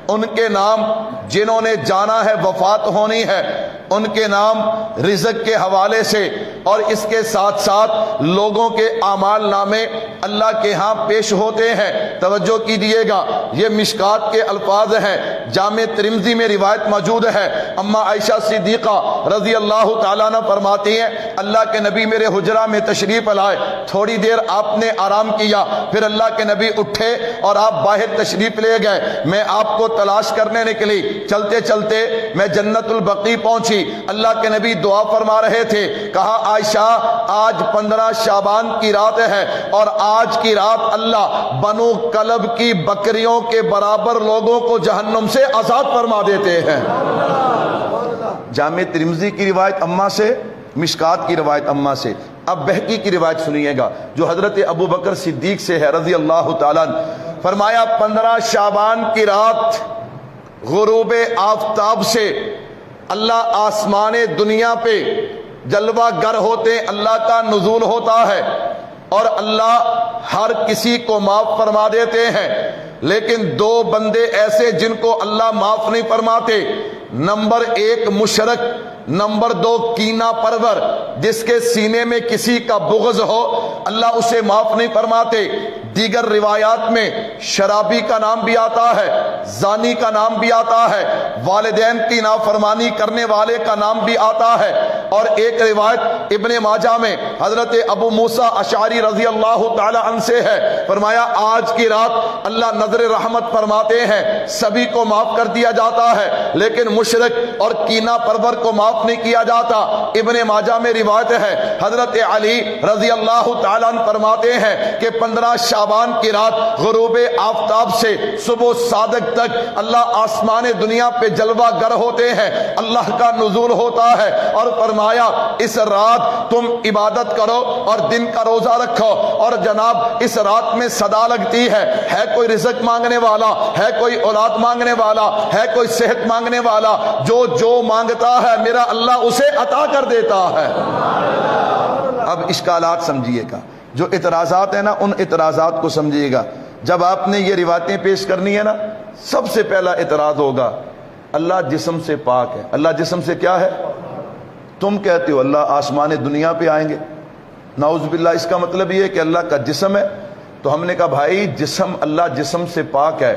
ان کے نام، جنہوں نے جانا ہے وفات ہونی ہے ان کے نام رزق کے حوالے سے اور اس کے ساتھ ساتھ لوگوں کے اعمال نامے اللہ کے ہاں پیش ہوتے ہیں۔ توجہ کیجیے گا، یہ مشکات کے الفاظ ہیں، جامع ترمذی میں روایت موجود ہے۔ اما عائشہ صدیقہ رضی اللہ تعالیٰ عنہ فرماتی ہیں اللہ کے نبی میرے حجرہ میں تشریف لائے، تھوڑی دیر آپ نے آرام کیا، پھر اللہ کے نبی اٹھے اور آپ باہر تشریف لے گئے۔ میں آپ کو تلاش کرنے نکلی، چلتے چلتے میں جنت البقیع پہنچی، اللہ کے نبی دعا فرما رہے تھے۔ کہا عائشہ آج 15 شعبان کی رات ہے اور آج کی رات اللہ بنو کلب کی بکریوں کے برابر لوگوں کو جہنم سے آزاد فرما دیتے ہیں۔ جامع ترمذی کی روایت اما سے، مشکات کی روایت اما سے۔ اب بہقی کی روایت سنیے گا جو حضرت ابو بکر صدیق سے ہے رضی اللہ تعالیٰ عنہ۔ فرمایا 15 شعبان کی رات غروب آفتاب سے اللہ آسمان دنیا پہ جلوہ گر ہوتے، اللہ کا نزول ہوتا ہے اور اللہ ہر کسی کو معاف فرما دیتے ہیں، لیکن 2 بندے ایسے جن کو اللہ معاف نہیں فرماتے۔ نمبر 1 مشرک، نمبر 2 کینہ پرور، جس کے سینے میں کسی کا بغض ہو اللہ اسے معاف نہیں فرماتے۔ دیگر روایات میں شرابی کا نام بھی آتا ہے، زانی کا نام بھی آتا ہے، والدین کی نافرمانی کرنے والے کا نام بھی آتا ہے۔ اور ایک روایت ابن ماجہ میں حضرت ابو موسیٰ اشعری رضی اللہ تعالی عنہ سے ہے، فرمایا آج کی رات اللہ نظر رحمت فرماتے ہیں، سبھی کو معاف کر دیا جاتا ہے لیکن مشرک اور کینہ پرور کو معاف نہیں کیا جاتا۔ ابن ماجہ میں روایت ہے حضرت علی رضی اللہ تعالیٰ عنہ فرماتے ہیں کہ 15 شعبان کی رات غروب آفتاب سے صبح صادق تک اللہ آسمان دنیا پہ جلوہ گر ہوتے ہیں، اللہ کا نزول ہوتا ہے اور فرمایا اس رات تم عبادت کرو اور دن کا روزہ رکھو، اور جناب اس رات میں صدا لگتی ہے کوئی رزق مانگنے والا، ہے کوئی اولاد مانگنے والا، ہے کوئی صحت مانگنے والا، جو مانگتا ہے میرا اللہ اسے عطا کر دیتا ہے۔ اب اشکالات سمجھیے گا، جو اعتراضات ہیں نا ان اعتراضات کو سمجھیے گا۔ جب آپ نے یہ روایتیں پیش کرنی ہے نا، سب سے پہلا اعتراض ہوگا اللہ جسم سے پاک ہے۔ اللہ جسم سے کیا ہے؟ تم کہتے ہو اللہ آسمان دنیا پہ آئیں گے، نعوذ باللہ، اس کا مطلب یہ ہے کہ اللہ کا جسم ہے۔ تو ہم نے کہا بھائی جسم، اللہ جسم سے پاک ہے،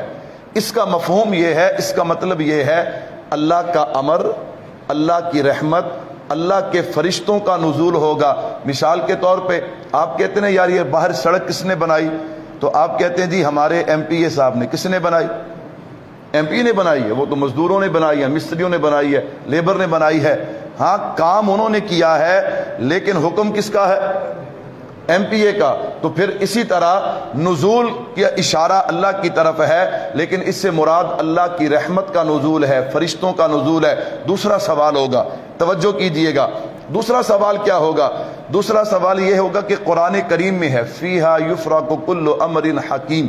اس کا مفہوم یہ ہے، اس کا مطلب یہ ہے اللہ کا امر، اللہ کی رحمت، اللہ کے فرشتوں کا نزول ہوگا۔ مثال کے طور پہ آپ کہتے ہیں یار یہ باہر سڑک کس نے بنائی؟ تو آپ کہتے ہیں جی ہمارے ایم پی اے صاحب نے۔ کس نے بنائی؟ ایم پی نے بنائی ہے، وہ تو مزدوروں نے بنائی ہے، مستریوں نے بنائی ہے، لیبر نے بنائی ہے۔ ہاں کام انہوں نے کیا ہے لیکن حکم کس کا ہے؟ ایم پی اے کا۔ تو پھر اسی طرح نزول کا اشارہ اللہ کی طرف ہے، لیکن اس سے مراد اللہ کی رحمت کا نزول ہے، فرشتوں کا نزول ہے۔ دوسرا سوال ہوگا، توجہ کیجئے گا، دوسرا سوال کیا ہوگا؟ دوسرا سوال یہ ہوگا کہ قرآن کریم میں ہے فیہا یفرق کل امر حکیم،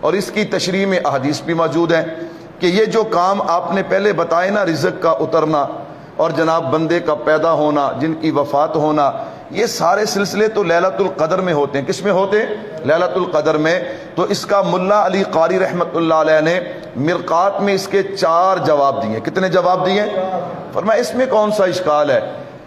اور اس کی تشریح میں احادیث بھی موجود ہیں کہ یہ جو کام آپ نے پہلے بتائے نا، رزق کا اترنا اور جناب بندے کا پیدا ہونا، جن کی وفات ہونا، یہ سارے سلسلے تو لیلۃ القدر میں ہوتے ہیں۔ کس میں ہوتے ہیں؟ لیلۃ القدر میں۔ تو اس کا ملا علی قاری رحمت اللہ علیہ نے مرقات میں اس کے 4 جواب دیے۔ کتنے جواب دیے؟ فرمایا اس میں کون سا اشکال ہے؟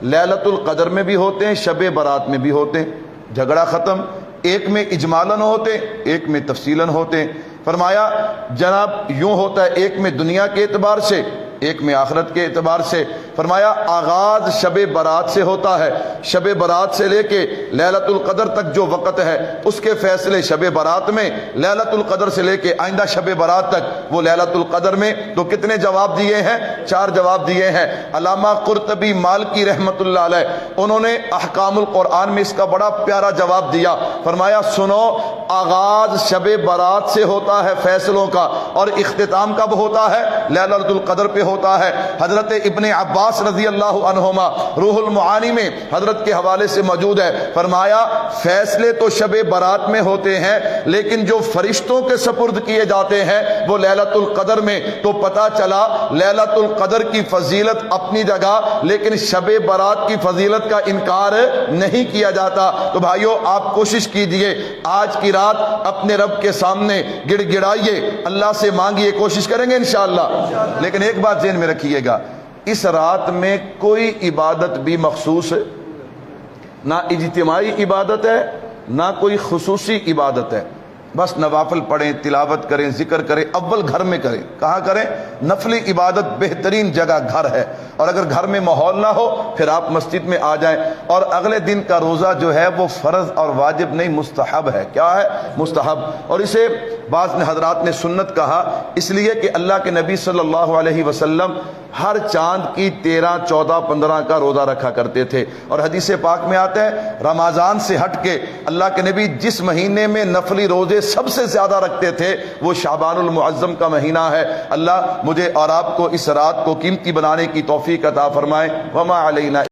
لیلۃ القدر میں بھی ہوتے ہیں، شب برات میں بھی ہوتے ہیں، جھگڑا ختم۔ ایک میں اجمالاً ہوتے، ایک میں تفصیلاً ہوتے ہیں۔ فرمایا جناب یوں ہوتا ہے، ایک میں دنیا کے اعتبار سے، ایک میں آخرت کے اعتبار سے۔ فرمایا آغاز شب برات سے ہوتا ہے، شب برات سے لے کے لیلۃ القدر تک جو وقت ہے اس کے فیصلے شب برات میں، لیلۃ القدر سے لے کے آئندہ شب برات تک وہ لیلۃ القدر میں۔ تو کتنے جواب دیے ہیں؟ 4 جواب دیے ہیں۔ علامہ قرطبی مالکی رحمت اللہ علیہ انہوں نے احکام القرآن میں اس کا بڑا پیارا جواب دیا۔ فرمایا سنو، آغاز شب برات سے ہوتا ہے فیصلوں کا، اور اختتام کب ہوتا ہے؟ لیلۃ القدر پہ ہوتا ہے۔ حضرت ابن عباس رضی اللہ عنہما روح المعانی میں حضرت کے حوالے سے موجود ہے، فرمایا فیصلے تو شب برات میں ہوتے ہیں لیکن جو فرشتوں کے سپرد کیے جاتے ہیں وہ لیلۃ القدر میں۔ تو پتہ چلا لیلۃ القدر کی فضیلت اپنی جگہ، لیکن شب برات کی فضیلت کا انکار نہیں کیا جاتا۔ تو بھائیو آپ کوشش کیجئے، آج کی رات اپنے رب کے سامنے گڑ گڑائیے، اللہ سے مانگیے، کوشش کریں گے انشاءاللہ۔ لیکن ایک بات ذہن میں رکھیے گا، اس رات میں کوئی عبادت بھی مخصوص نہ اجتماعی عبادت ہے نہ کوئی خصوصی عبادت ہے. بس نوافل پڑھیں، تلاوت کریں، ذکر کریں، اول گھر میں کریں. کہاں کریں؟ نفلی عبادت بہترین جگہ گھر ہے. اور اگر گھر میں ماحول نہ ہو پھر آپ مسجد میں آ جائیں. اور اگلے دن کا روزہ جو ہے وہ فرض اور واجب نہیں، مستحب ہے. کیا ہے؟ مستحب. اور اسے بعض حضرات نے سنت کہا اس لیے کہ اللہ کے نبی صلی اللہ علیہ وسلم ہر چاند کی 13، 14، 15 کا روزہ رکھا کرتے تھے. اور حدیث پاک میں آتا ہے رمضان سے ہٹ کے اللہ کے نبی جس مہینے میں نفلی روزے سب سے زیادہ رکھتے تھے وہ شعبان المعظم کا مہینہ ہے. اللہ مجھے اور آپ کو اس رات کو قیمتی بنانے کی توفیق عطا فرمائے. وما علینا